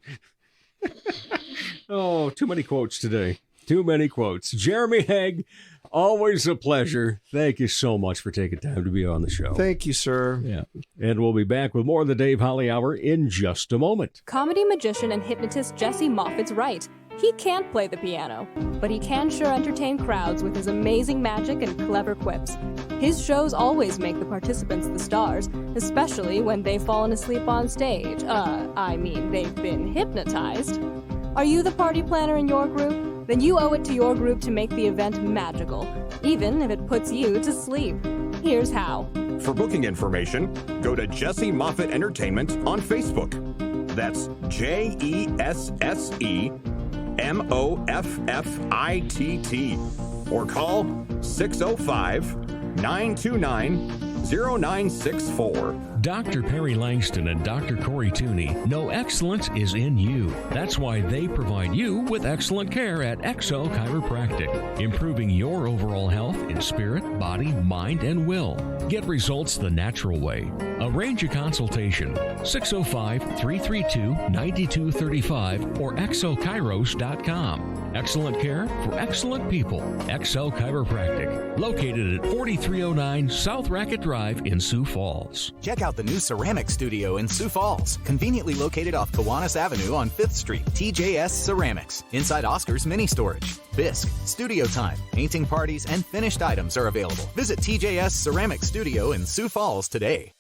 Oh, too many quotes today. Too many quotes. Jeremy Hegg, always a pleasure. Thank you so much for taking time to be on the show. Thank you, sir. Yeah. And we'll be back with more of the Dave Holly Hour in just a moment. Comedy magician and hypnotist Jesse Moffat's right. He can't play the piano, but he can sure entertain crowds with his amazing magic and clever quips. His shows always make the participants the stars, especially when they've fallen asleep on stage. They've been hypnotized. Are you the party planner in your group? Then you owe it to your group to make the event magical, even if it puts you to sleep. Here's how. For booking information, go to Jesse Moffitt Entertainment on Facebook. That's JESSEMOFFITT. Or call 605-929-0964. Dr. Perry Langston and Dr. Corey Tooney know excellence is in you. That's why they provide you with excellent care at XO Chiropractic, improving your overall health in spirit, body, mind, and will. Get results the natural way. Arrange a consultation, 605-332-9235 or exokairos.com. Excellent care for excellent people. XO Chiropractic, located at 4309 South Racket Drive in Sioux Falls. Check out the new ceramic studio in Sioux Falls, conveniently located off Kiwanis Avenue on 5th Street. TJS Ceramics, inside Oscar's Mini Storage. Bisque, studio time, painting parties, and finished items are available. Visit TJS Ceramic Studio in Sioux Falls today.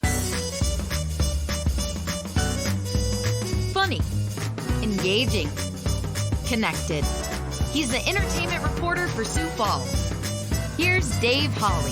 funny, engaging, connected. He's the entertainment reporter for Sioux Falls. Here's Dave Holly.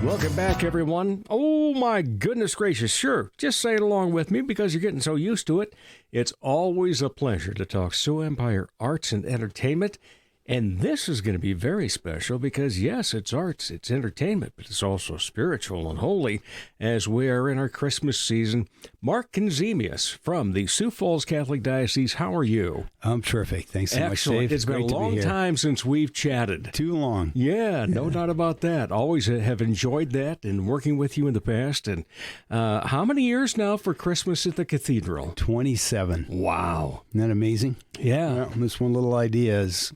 Welcome back, everyone. Oh, my goodness gracious. Sure, just say it along with me because you're getting so used to it. It's always a pleasure to talk Sioux Empire arts and entertainment. And this is going to be very special because, yes, it's arts, it's entertainment, but it's also spiritual and holy as we are in our Christmas season. Mark Conezmius from the Sioux Falls Catholic Diocese, how are you? I'm terrific. Thanks so much, Dave. It's been a long time since we've chatted. Too long. Yeah, no doubt about that. Always have enjoyed that and working with you in the past. And how many years now for Christmas at the Cathedral? 27. Wow. Isn't that amazing? Yeah. Well, this one little idea is...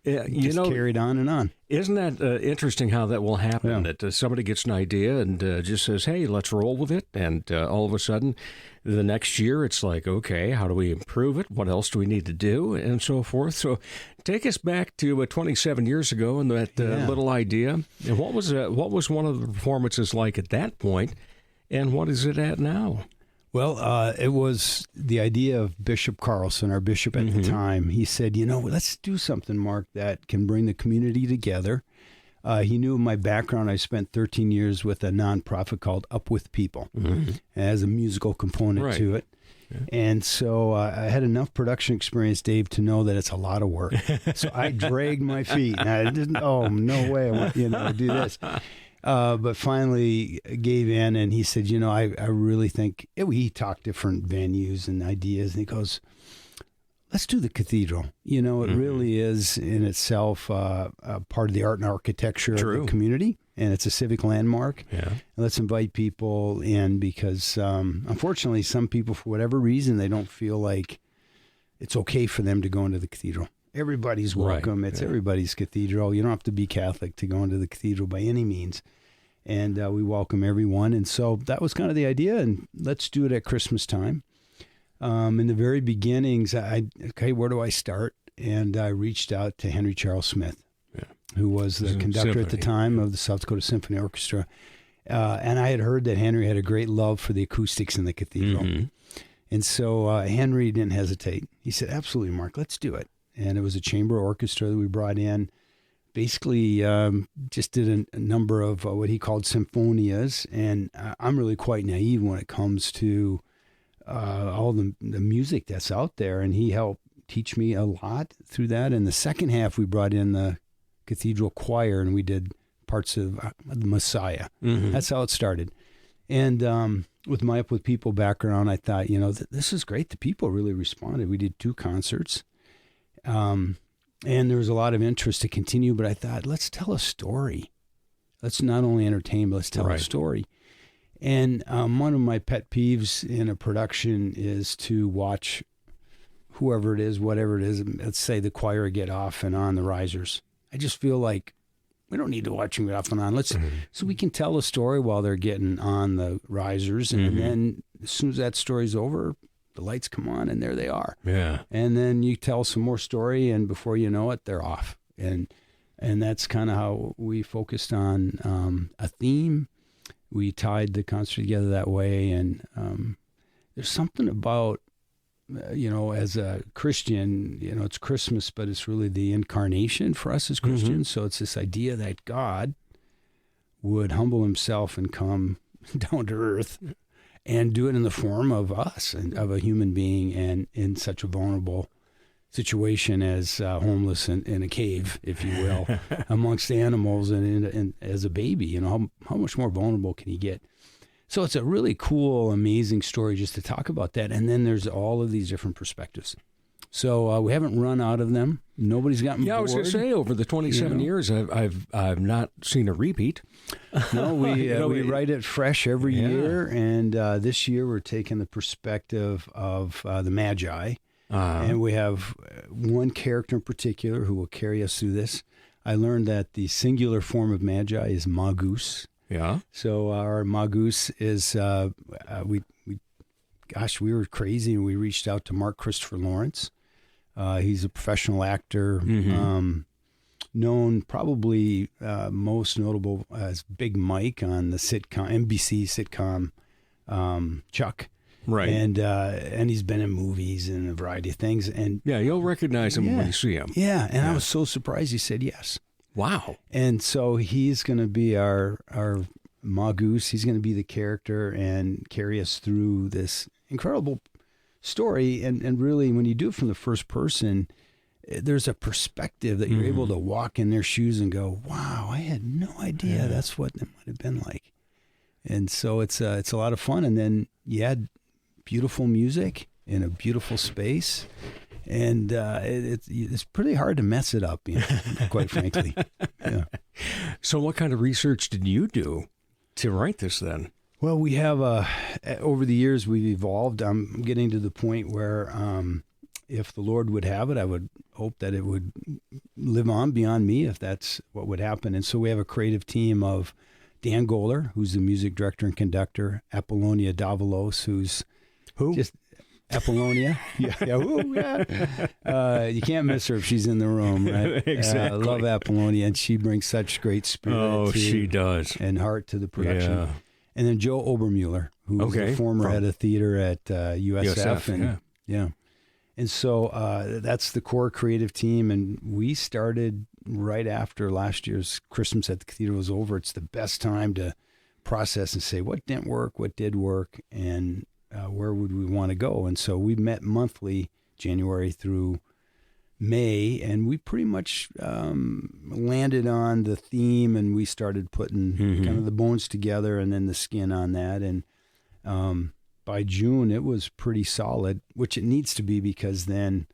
Yeah, carried on and on. Isn't that interesting how that will happen? Yeah. That somebody gets an idea and just says, hey, let's roll with it. And all of a sudden, the next year, it's like, okay, how do we improve it? What else do we need to do? And so forth. So take us back to 27 years ago and that little idea. And what was one of the performances like at that point, and what is it at now? Well, it was the idea of Bishop Carlson, our bishop at the time. He said, let's do something, Mark, that can bring the community together. He knew my background. I spent 13 years with a nonprofit called Up With People. It has a musical component to it. Yeah. And so I had enough production experience, Dave, to know that it's a lot of work. So I dragged my feet. And I didn't, no way I want to do this. But finally gave in, and he said, I really think, he talked different venues and ideas, and he goes, let's do the Cathedral. It really is in itself part of the art and architecture of the community, and it's a civic landmark. Yeah. And let's invite people in because, unfortunately, some people, for whatever reason, they don't feel like it's okay for them to go into the Cathedral. Everybody's welcome. Right. It's everybody's cathedral. You don't have to be Catholic to go into the cathedral by any means. And we welcome everyone. And so that was kind of the idea. And let's do it at Christmas time. In the very beginnings, where do I start? And I reached out to Henry Charles Smith, who was the conductor at the time of the South Dakota Symphony Orchestra. And I had heard that Henry had a great love for the acoustics in the cathedral. And so Henry didn't hesitate. He said, absolutely, Mark, let's do it. And it was a chamber orchestra that we brought in. Basically, just did a number of what he called symphonias. And I'm really quite naive when it comes to all the music that's out there. And he helped teach me a lot through that. And the second half, we brought in the cathedral choir, and we did parts of the Messiah. That's how it started. And with my Up With People background, I thought, this is great. The people really responded. We did 2 concerts. And there was a lot of interest to continue, but I thought, let's tell a story. Let's not only entertain, but let's tell a story. And one of my pet peeves in a production is to watch whoever it is, whatever it is, let's say the choir get off and on the risers. I just feel like we don't need to watch them get off and on. So we can tell a story while they're getting on the risers. And then as soon as that story's over, the lights come on, and there they are. Yeah. And then you tell some more story, and before you know it, they're off. And that's kind of how we focused on a theme. We tied the concert together that way, and there's something about, as a Christian, it's Christmas, but it's really the incarnation for us as Christians. So it's this idea that God would humble himself and come down to earth and do it in the form of us and of a human being, and in such a vulnerable situation as homeless in a cave, if you will, amongst animals and as a baby. How much more vulnerable can he get? So it's a really cool, amazing story just to talk about that. And then there's all of these different perspectives. So we haven't run out of them. Nobody's gotten bored. Yeah, I was going to say, over the 27 years, I've not seen a repeat. No, we write it fresh every year, and this year we're taking the perspective of the Magi, and we have one character in particular who will carry us through this. I learned that the singular form of Magi is Magus. Yeah. So our Magus is we were crazy, and we reached out to Mark Christopher Lawrence. He's a professional actor, known probably most notable as Big Mike on the NBC sitcom Chuck. Right. And he's been in movies and a variety of things. And yeah, you'll recognize him when you see him. Yeah, and I was so surprised he said yes. Wow. And so he's going to be our Mongoose. He's going to be the character and carry us through this incredible story. And really, when you do it from the first person, there's a perspective that you're able to walk in their shoes and go, wow, I had no idea that's what it might have been like. And so it's a lot of fun. And then you add beautiful music in a beautiful space. And it's pretty hard to mess it up, quite frankly. Yeah. So what kind of research did you do to write this then? Well, we have, over the years, we've evolved. I'm getting to the point where if the Lord would have it, I would hope that it would live on beyond me, if that's what would happen. And so we have a creative team of Dan Goller, who's the music director and conductor, Apollonia Davalos, who's just Apollonia. You can't miss her if she's in the room, right? Exactly. I love Apollonia, and she brings such great spirit she does. And heart to the production. Yeah. And then Joe Obermuller, who's the former head of theater at USF. And so that's the core creative team, and we started right after last year's Christmas at the Cathedral was over. It's the best time to process and say what didn't work, what did work, and where would we want to go. And so we met monthly, January through May, and we pretty much landed on the theme, and we started putting kind of the bones together and then the skin on that. And by June, it was pretty solid, which it needs to be, because then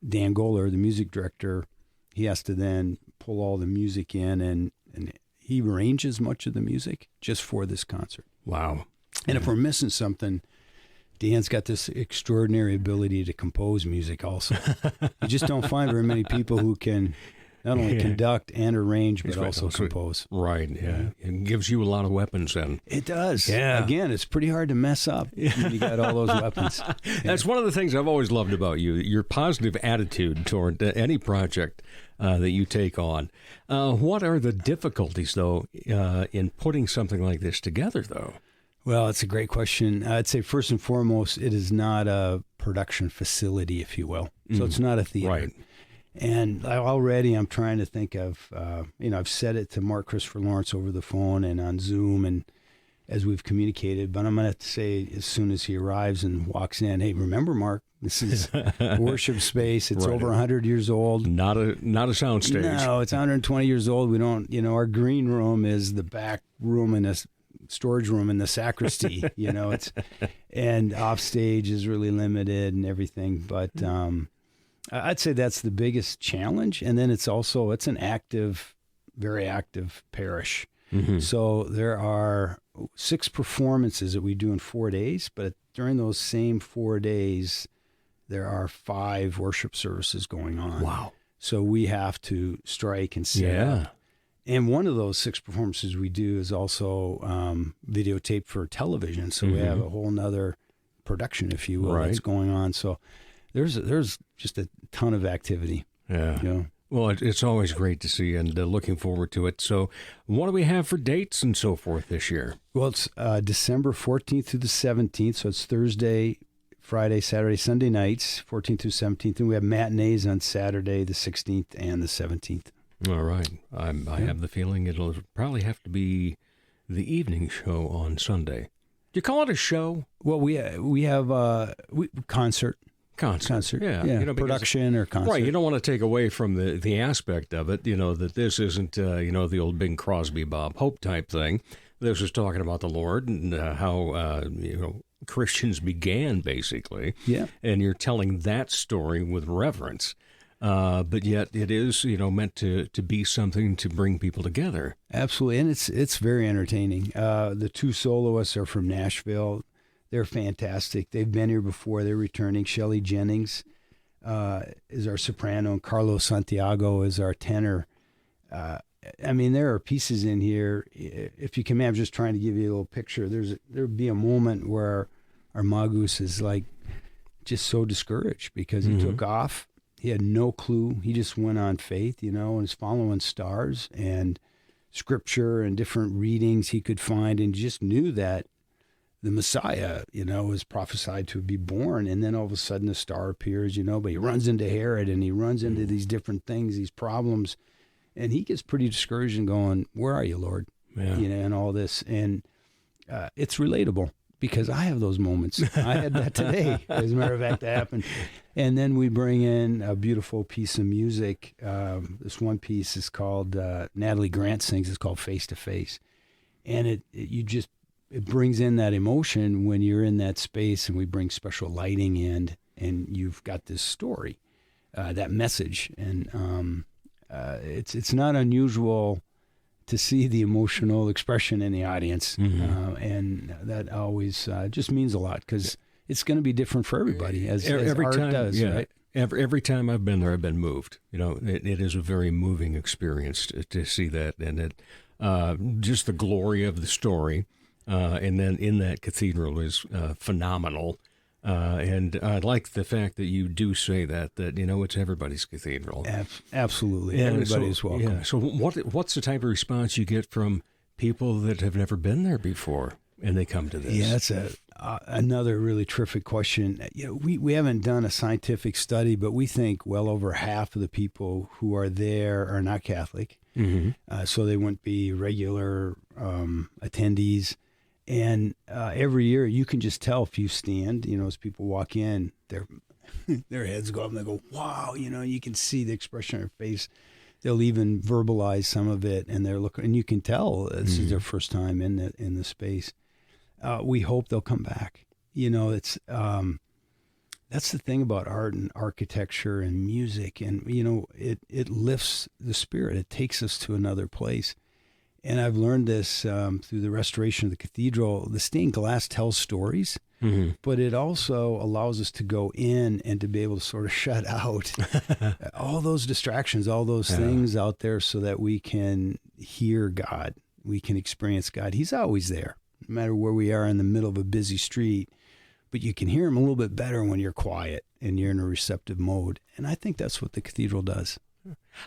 Dan Goller, the music director, he has to then pull all the music in, and he arranges much of the music just for this concert. Wow. And if we're missing something, Dan's got this extraordinary ability to compose music also. You just don't find very many people who can not only conduct and arrange, but also compose. Right, yeah. It gives you a lot of weapons then. It does. Yeah. Again, it's pretty hard to mess up when you got all those weapons. That's one of the things I've always loved about you, your positive attitude toward any project that you take on. What are the difficulties, though, in putting something like this together, though? Well, it's a great question. I'd say first and foremost, it is not a production facility, if you will. So it's not a theater. Right. And I'm trying to think of, I've said it to Mark Christopher Lawrence over the phone and on Zoom and as we've communicated, but I'm going to have to say as soon as he arrives and walks in, hey, remember, Mark, this is a worship space. It's over 100 years old. Not a sound stage. No, it's 120 years old. We don't, our green room is the back room in a storage room in the sacristy, and off stage is really limited and everything. But I'd say that's the biggest challenge. And then it's an active, very active parish. So there are 6 performances that we do in 4 days, but during those same 4 days, there are 5 worship services going on. Wow. So we have to strike and set up. And one of those 6 performances we do is also videotaped for television. So we have a whole nother production, if you will, that's going on. So there's just a ton of activity. Yeah. Well, it's always great to see, and looking forward to it. So what do we have for dates and so forth this year? Well, it's December 14th through the 17th. So it's Thursday, Friday, Saturday, Sunday nights, 14th through 17th. And we have matinees on Saturday, the 16th and the 17th. All right. I have the feeling it'll probably have to be the evening show on Sunday. Do you call it a show? Well, we have concert. Concert, yeah. Production or concert. Right, you don't want to take away from the aspect of it, that this isn't, the old Bing Crosby, Bob Hope type thing. This is talking about the Lord and how, Christians began, basically. Yeah. And you're telling that story with reverence. But yet it is, meant to be something to bring people together. Absolutely, and it's very entertaining. The 2 soloists are from Nashville. They're fantastic. They've been here before. They're returning. Shelley Jennings is our soprano, and Carlos Santiago is our tenor. There are pieces in here. If you can, I'm just trying to give you a little picture. There'd be a moment where our Magus is like just so discouraged because he took off. He had no clue. He just went on faith, and is following stars and scripture and different readings he could find, and just knew that the Messiah, is prophesied to be born. And then all of a sudden the star appears, but he runs into Herod and he runs into these different things, these problems. And he gets pretty discouraged and going, where are you, Lord? Yeah. And all this. And it's relatable because I have those moments. I had that today, as a matter of fact, that happened. And then we bring in a beautiful piece of music. This one piece is called, Natalie Grant sings, it's called Face to Face. And it brings in that emotion when you're in that space, and we bring special lighting in, and you've got this story, that message. And it's not unusual to see the emotional expression in the audience. And that always just means a lot because it's going to be different for everybody, as every art time, does, right? Every time I've been there, I've been moved. It is a very moving experience to see that, and it just the glory of the story. And then in that cathedral is phenomenal. And I like the fact that you do say that it's everybody's cathedral. Absolutely. Everybody's welcome. Yeah. So what's the type of response you get from people that have never been there before and they come to this? Yeah, that's another really terrific question. We haven't done a scientific study, but we think well over half of the people who are there are not Catholic. So they wouldn't be regular attendees. And every year you can just tell if you stand, as people walk in, their heads go up and they go, wow, you can see the expression on their face. They'll even verbalize some of it, and they're looking, and you can tell this is their first time in the space. We hope they'll come back. It's that's the thing about art and architecture and music, and it lifts the spirit. It takes us to another place. And I've learned this through the restoration of the cathedral. The stained glass tells stories, but it also allows us to go in and to be able to sort of shut out all those distractions, all those things out there, so that we can hear God. We can experience God. He's always there, no matter where we are in the middle of a busy street. But you can hear him a little bit better when you're quiet and you're in a receptive mode. And I think that's what the cathedral does.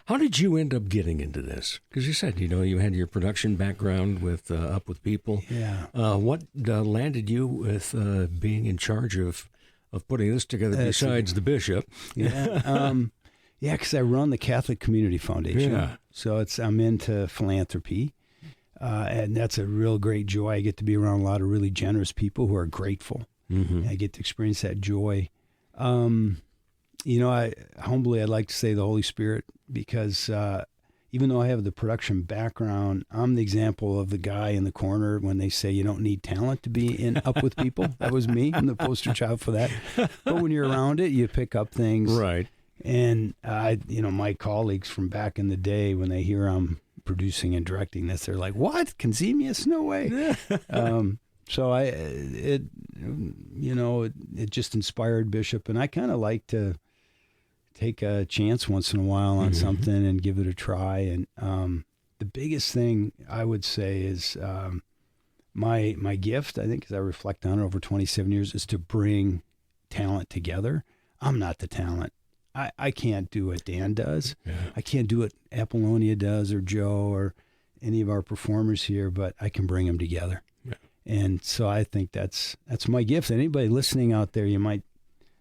How did you end up getting into this? Because you said, you had your production background with Up With People. Yeah. What landed you with being in charge of putting this together besides the bishop? Yeah. Because I run the Catholic Community Foundation. Yeah. So I'm into philanthropy. And that's a real great joy. I get to be around a lot of really generous people who are grateful. I get to experience that joy. I'd like to say the Holy Spirit, because even though I have the production background, I'm the example of the guy in the corner when they say you don't need talent to be in Up With People. That was me. I'm the poster child for that. But when you're around it, you pick up things. Right. And my colleagues from back in the day, when they hear I'm producing and directing this, they're like, "What? Conezmius? No way." So it just inspired Bishop, and I kind of like to take a chance once in a while on something and give it a try. And the biggest thing I would say is my gift, I think, as I reflect on it over 27 years, is to bring talent together. I'm not the talent. I can't do what Dan does. Yeah. I can't do what Apollonia does, or Joe, or any of our performers here, but I can bring them together. Yeah. And so I think that's my gift. Anybody listening out there, you might,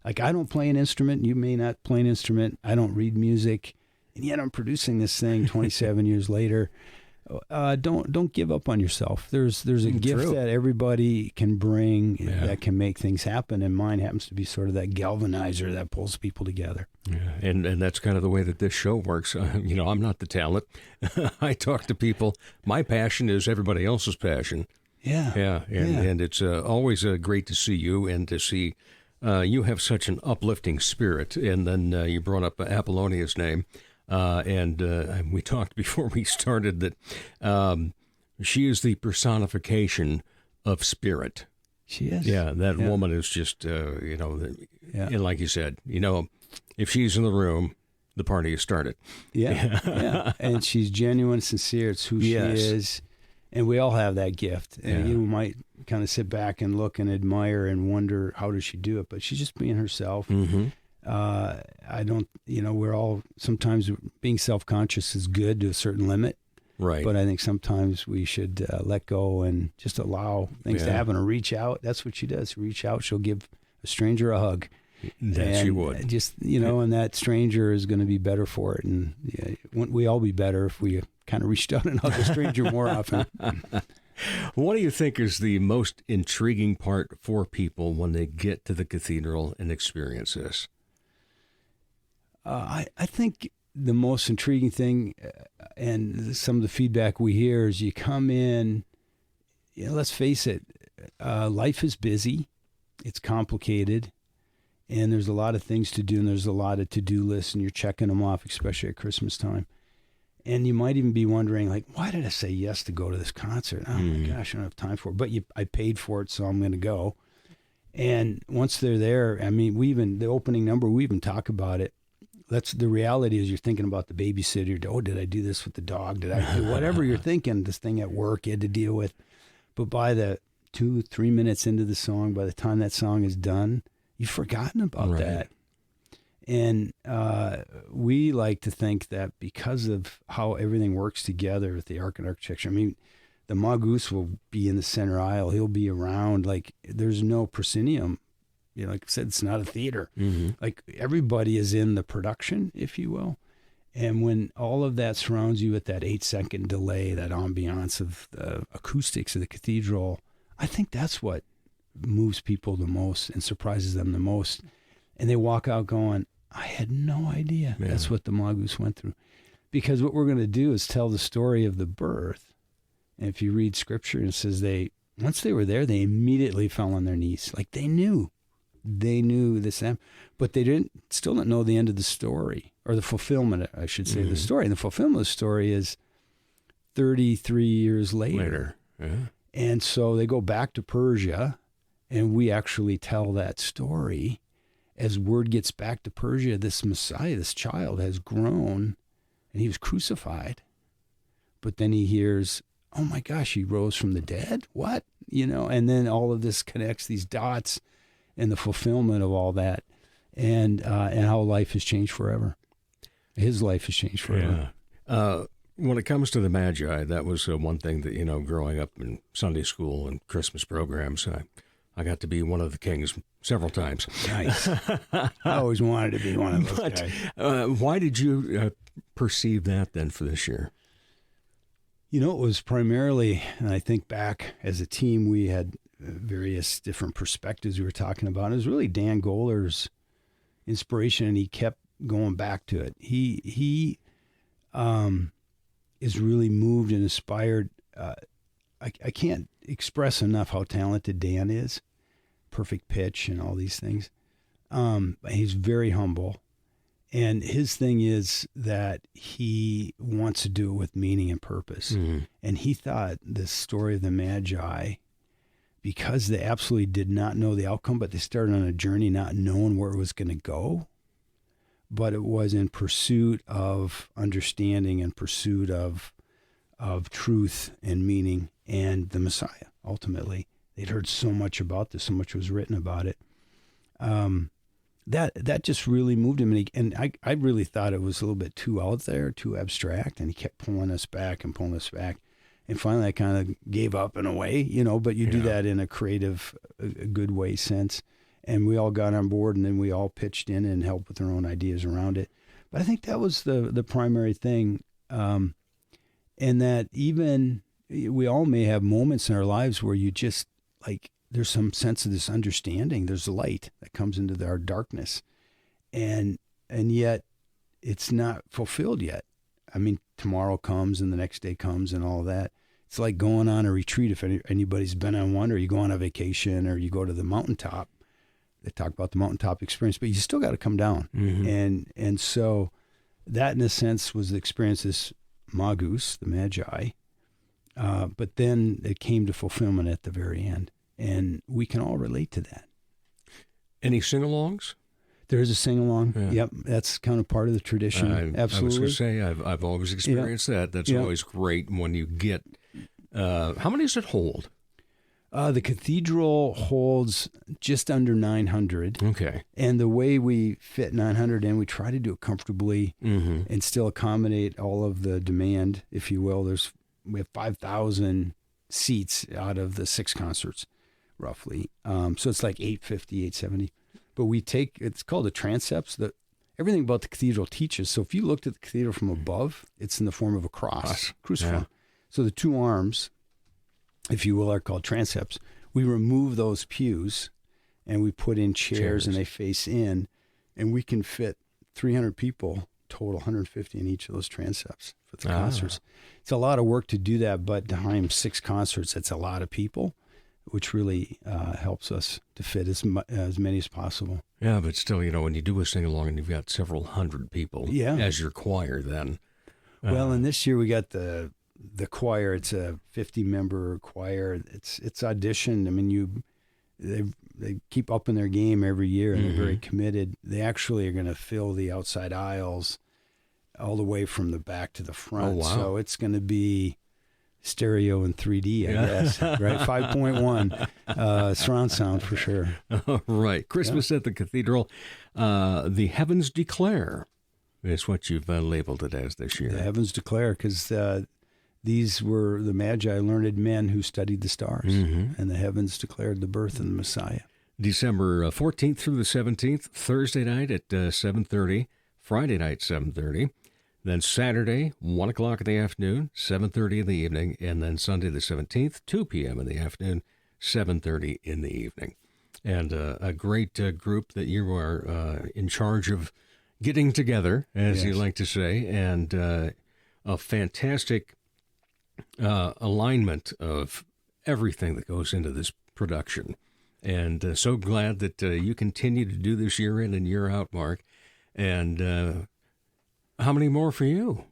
I don't play an instrument. You may not play an instrument. I don't read music, and yet I'm producing this thing 27 years later. Don't give up on yourself. There's a gift that everybody can bring that can make things happen, and mine happens to be sort of that galvanizer that pulls people together. Yeah, and that's kind of the way that this show works. I'm not the talent. I talk to people. My passion is everybody else's passion. Yeah. And it's always great to see you, and to see you have such an uplifting spirit. And then you brought up Apollonia's name. And we talked before we started that she is the personification of spirit. She is. Yeah, that woman is just, and like you said, if she's in the room, the party is started. Yeah. And she's genuine, sincere. It's who she is. And we all have that gift. And you might kind of sit back and look and admire and wonder, how does she do it? But she's just being herself. Mm-hmm. I don't, we're all, sometimes being self-conscious is good to a certain limit. Right. But I think sometimes we should let go and just allow things to happen, or reach out. That's what she does. Reach out. She'll give a stranger a hug. That she would. Just, and that stranger is going to be better for it. And wouldn't we all be better if we kind of reached out and hugged a stranger more often? What do you think is the most intriguing part for people when they get to the cathedral and experience this? I think the most intriguing thing, and some of the feedback we hear, is you come in, let's face it, life is busy, it's complicated, and there's a lot of things to do, and there's a lot of to-do lists, and you're checking them off, especially at Christmas time. And you might even be wondering, like, why did I say yes to go to this concert? Oh, my gosh, I don't have time for it. But I paid for it, so I'm going to go. And once they're there, I mean, the opening number, we even talk about it. That's the reality is you're thinking about the babysitter. Oh, did I do this with the dog? Did I do whatever you're thinking, this thing at work you had to deal with. But by the 2-3 minutes into the song, by the time that song is done, you've forgotten about that. And we like to think that because of how everything works together with the art and architecture, I mean, the Magus will be in the center aisle. He'll be around. Like, there's no proscenium. Like I said, it's not a theater. Like, everybody is in the production, if you will. And when all of that surrounds you with that 8-second delay, that ambiance of the acoustics of the cathedral, I think that's what moves people the most and surprises them the most. And they walk out going, I had no idea that's what the Magus went through. Because what we're going to do is tell the story of the birth. And if you read scripture, it says once they were there, they immediately fell on their knees. Like, they knew this, but they still didn't know the end of the story, or the fulfillment, I should say, of the story. And the fulfillment of the story is 33 years later. And so they go back to Persia, and we actually tell that story. As word gets back to Persia, this Messiah, this child, has grown, and he was crucified. But then he hears, oh my gosh, he rose from the dead? What? And then all of this connects these dots and the fulfillment of all that, and how life has changed forever. His life has changed forever. When it comes to the Magi, that was one thing that, growing up in Sunday school and Christmas programs, I got to be one of the kings several times. Nice. I always wanted to be one of those guys. Why did you perceive that then for this year? It was primarily, and I think back as a team, we had various different perspectives we were talking about. It was really Dan Gohler's inspiration, and he kept going back to it. He is really moved and inspired. I can't express enough how talented Dan is. Perfect pitch and all these things. He's very humble. And his thing is that he wants to do it with meaning and purpose. And he thought the story of the Magi, because they absolutely did not know the outcome, but they started on a journey not knowing where it was going to go, but it was in pursuit of understanding and pursuit of truth and meaning and the Messiah, ultimately. They'd heard so much about this, so much was written about it. That just really moved him. And I really thought it was a little bit too out there, too abstract, and he kept pulling us back. And finally, I kind of gave up in a way, but you do that in a creative, a good way sense. And we all got on board, and then we all pitched in and helped with our own ideas around it. But I think that was the primary thing. And that even we all may have moments in our lives where you just, like, there's some sense of this understanding. There's light that comes into our darkness. And yet it's not fulfilled yet. I mean, tomorrow comes and the next day comes and all that. It's like going on a retreat. If anybody's been on one, or you go on a vacation, or you go to the mountaintop, they talk about the mountaintop experience, but you still got to come down. And so that, in a sense, was the experience, this Magus, the Magi. But then it came to fulfillment at the very end. And we can all relate to that. Any sing-alongs? There is a sing-along. Yep, that's kind of part of the tradition. Absolutely. I was going to say, I've always experienced that. That's always great when you get... how many does it hold? The Cathedral holds just under 900. Okay. And the way we fit 900 in, we try to do it comfortably and still accommodate all of the demand, if you will. We have 5,000 seats out of the 6 concerts, roughly. So it's like 850, 870. But it's called the transepts. Everything about the Cathedral teaches. So if you looked at the Cathedral from above, it's in the form of a cruciform. So the 2 arms, if you will, are called transepts. We remove those pews and we put in chairs and they face in, and we can fit 300 people total, 150 in each of those transepts for the concerts. It's a lot of work to do that, but behind 6 concerts, that's a lot of people, which really helps us to fit as many as possible. Yeah, but still, when you do a sing-along and you've got several hundred people as your choir then. Well, and this year we got the choir. It's a 50-member choir. It's auditioned. I mean, they keep upping their game every year, and they're very committed. They actually are going to fill the outside aisles all the way from the back to the front. Oh, wow. So it's going to be stereo and 3D, I guess, right? 5.1 surround sound for sure. All right. Christmas at the Cathedral. The Heavens Declare is what you've labeled it as this year. The Heavens Declare, because these were the Magi, learned men who studied the stars, and the heavens declared the birth of the Messiah. December 14th through the 17th, Thursday night at 7:30, Friday night 7:30, then Saturday 1 o'clock in the afternoon, 7:30 in the evening, and then Sunday the 17th, 2 p.m. in the afternoon, 7:30 in the evening. And a great group that you are in charge of getting together, as you like to say, and a fantastic alignment of everything that goes into this production. And so glad that you continue to do this year in and year out, Mark. And how many more for you?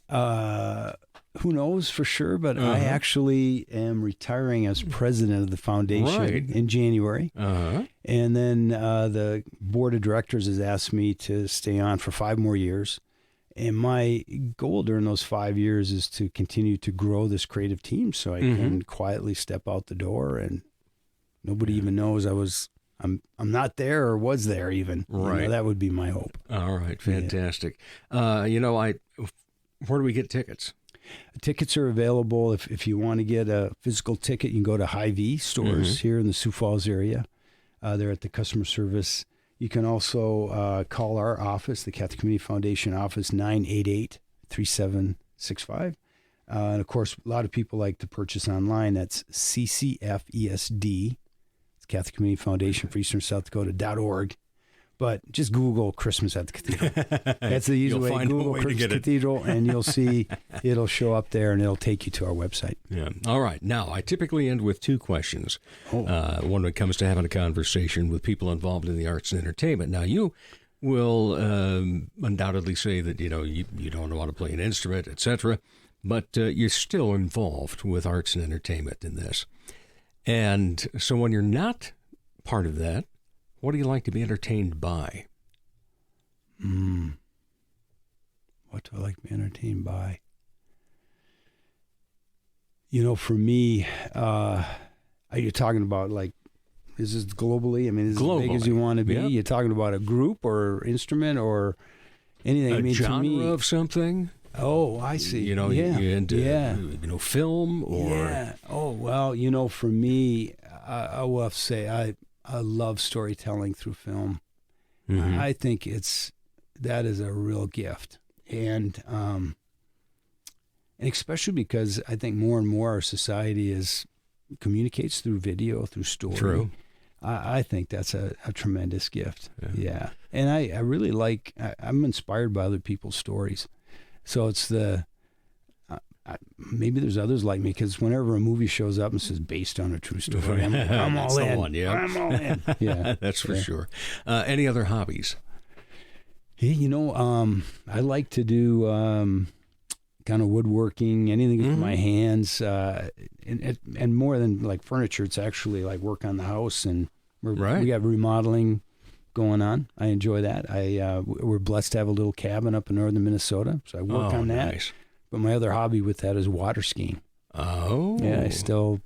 Who knows for sure, but I actually am retiring as president of the foundation in January. And then the board of directors has asked me to stay on for 5 more years. And my goal during those 5 years is to continue to grow this creative team so I can quietly step out the door and nobody even knows I'm not there or was there even. Right. That would be my hope. All right. Fantastic. Where do we get tickets? Tickets are available. If you want to get a physical ticket, you can go to Hy-Vee stores here in the Sioux Falls area. They're at the customer service. You can also call our office, the Catholic Community Foundation office, 988-3765. And, of course, a lot of people like to purchase online. That's CCFESD. It's Catholic Community Foundation for Eastern South Dakota.org. But just Google Christmas at the Cathedral. That's the easy way. Google Christmas Cathedral, and you'll see it'll show up there, and it'll take you to our website. Yeah. All right. Now, I typically end with 2 questions when it comes to having a conversation with people involved in the arts and entertainment. Now, you will undoubtedly say that, you don't know how to play an instrument, etc., but you're still involved with arts and entertainment in this. And so when you're not part of that, what do you like to be entertained by? What do I like to be entertained by? For me, are you talking about is this globally? I mean, is it as big as you want to be? Yep. You're talking about a group or instrument or anything? A genre of something? Oh, I see. You're into film or... Yeah. Oh, well, for me, I will have to say I love storytelling through film. I think that is a real gift. And especially because I think more and more our society communicates through video, through story. True. I think that's a tremendous gift. Yeah. And I really I'm inspired by other people's stories. So it's maybe there's others like me, because whenever a movie shows up and says based on a true story, I'm all in. I'm all in. Yeah, that's for sure. Any other hobbies? Yeah, I like to do kind of woodworking, anything with my hands, and more than furniture. It's actually work on the house, and we got remodeling going on. I enjoy that. We're blessed to have a little cabin up in northern Minnesota, so I work on that. Nice. But my other hobby with that is water skiing. Oh. Yeah, I still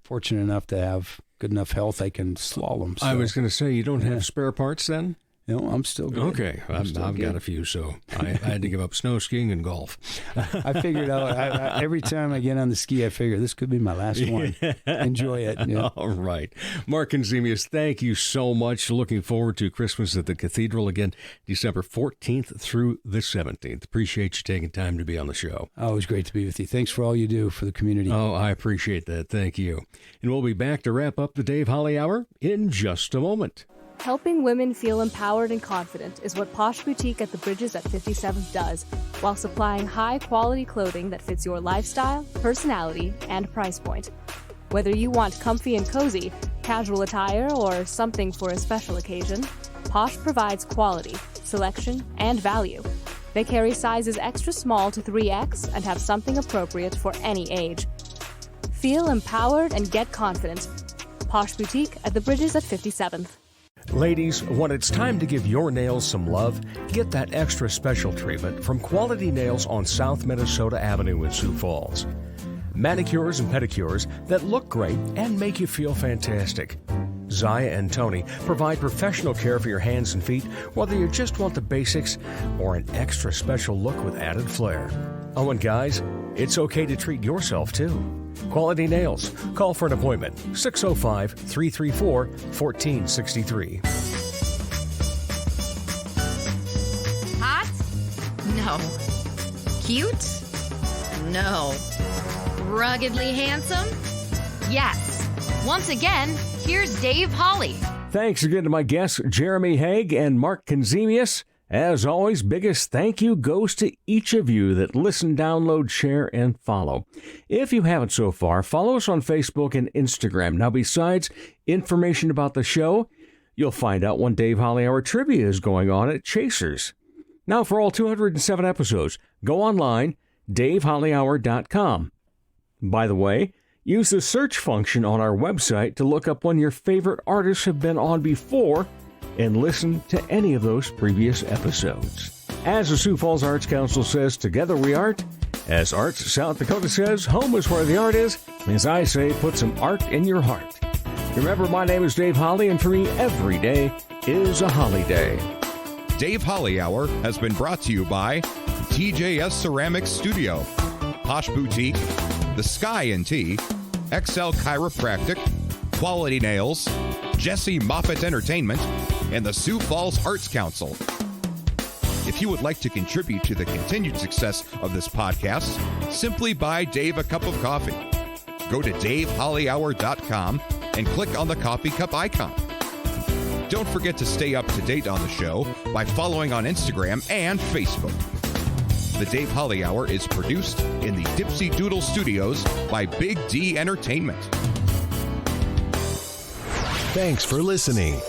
fortunate enough to have good enough health I can slalom. So. I was going to say, you don't have spare parts then? No, I'm still good. Okay, I've got a few, so I had to give up snow skiing and golf. I figured out every time I get on the ski, I figure this could be my last one. Enjoy it. Yeah. All right. Mark Conezmius, thank you so much. Looking forward to Christmas at the Cathedral again, December 14th through the 17th. Appreciate you taking time to be on the show. Oh, it was great to be with you. Thanks for all you do for the community. Oh, I appreciate that. Thank you. And we'll be back to wrap up the Dave Holly Hour in just a moment. Helping women feel empowered and confident is what Posh Boutique at the Bridges at 57th does, while supplying high-quality clothing that fits your lifestyle, personality, and price point. Whether you want comfy and cozy, casual attire, or something for a special occasion, Posh provides quality, selection, and value. They carry sizes extra small to 3X and have something appropriate for any age. Feel empowered and get confident. Posh Boutique at the Bridges at 57th. Ladies, when it's time to give your nails some love, get that extra special treatment from Quality Nails on South Minnesota Avenue in Sioux Falls. Manicures and pedicures that look great and make you feel fantastic. Zaya and Tony provide professional care for your hands and feet, whether you just want the basics or an extra special look with added flair. Oh, and guys, it's okay to treat yourself too. Quality Nails. Call for an appointment. 605-334-1463. Hot? No. Cute? No. Ruggedly handsome? Yes. Once again, here's Dave Holly. Thanks again to my guests, Jeremy Hegg and Mark Conezmius. As always, biggest thank you goes to each of you that listen, download, share, and follow. If you haven't so far, follow us on Facebook and Instagram. Now, besides information about the show, you'll find out when Dave Holly Hour Trivia is going on at Chasers. Now, for all 207 episodes, go online, davehollyhour.com. By the way, use the search function on our website to look up when your favorite artists have been on before and listen to any of those previous episodes. As the Sioux Falls Arts Council says, together we art. As Arts South Dakota says, home is where the art is. As I say, put some art in your heart. Remember, my name is Dave Holly, and for me, every day is a holiday. Dave Holly Hour has been brought to you by TJS Ceramics Studio, Posh Boutique, The Sky & Tea, XL Chiropractic, Quality Nails, Jesse Moffitt Entertainment, and the Sioux Falls Arts Council. If you would like to contribute to the continued success of this podcast, simply buy Dave a cup of coffee. Go to davehollyhour.com and click on the coffee cup icon. Don't forget to stay up to date on the show by following on Instagram and Facebook. The Dave Holly Hour is produced in the Dipsy Doodle Studios by Big D Entertainment. Thanks for listening.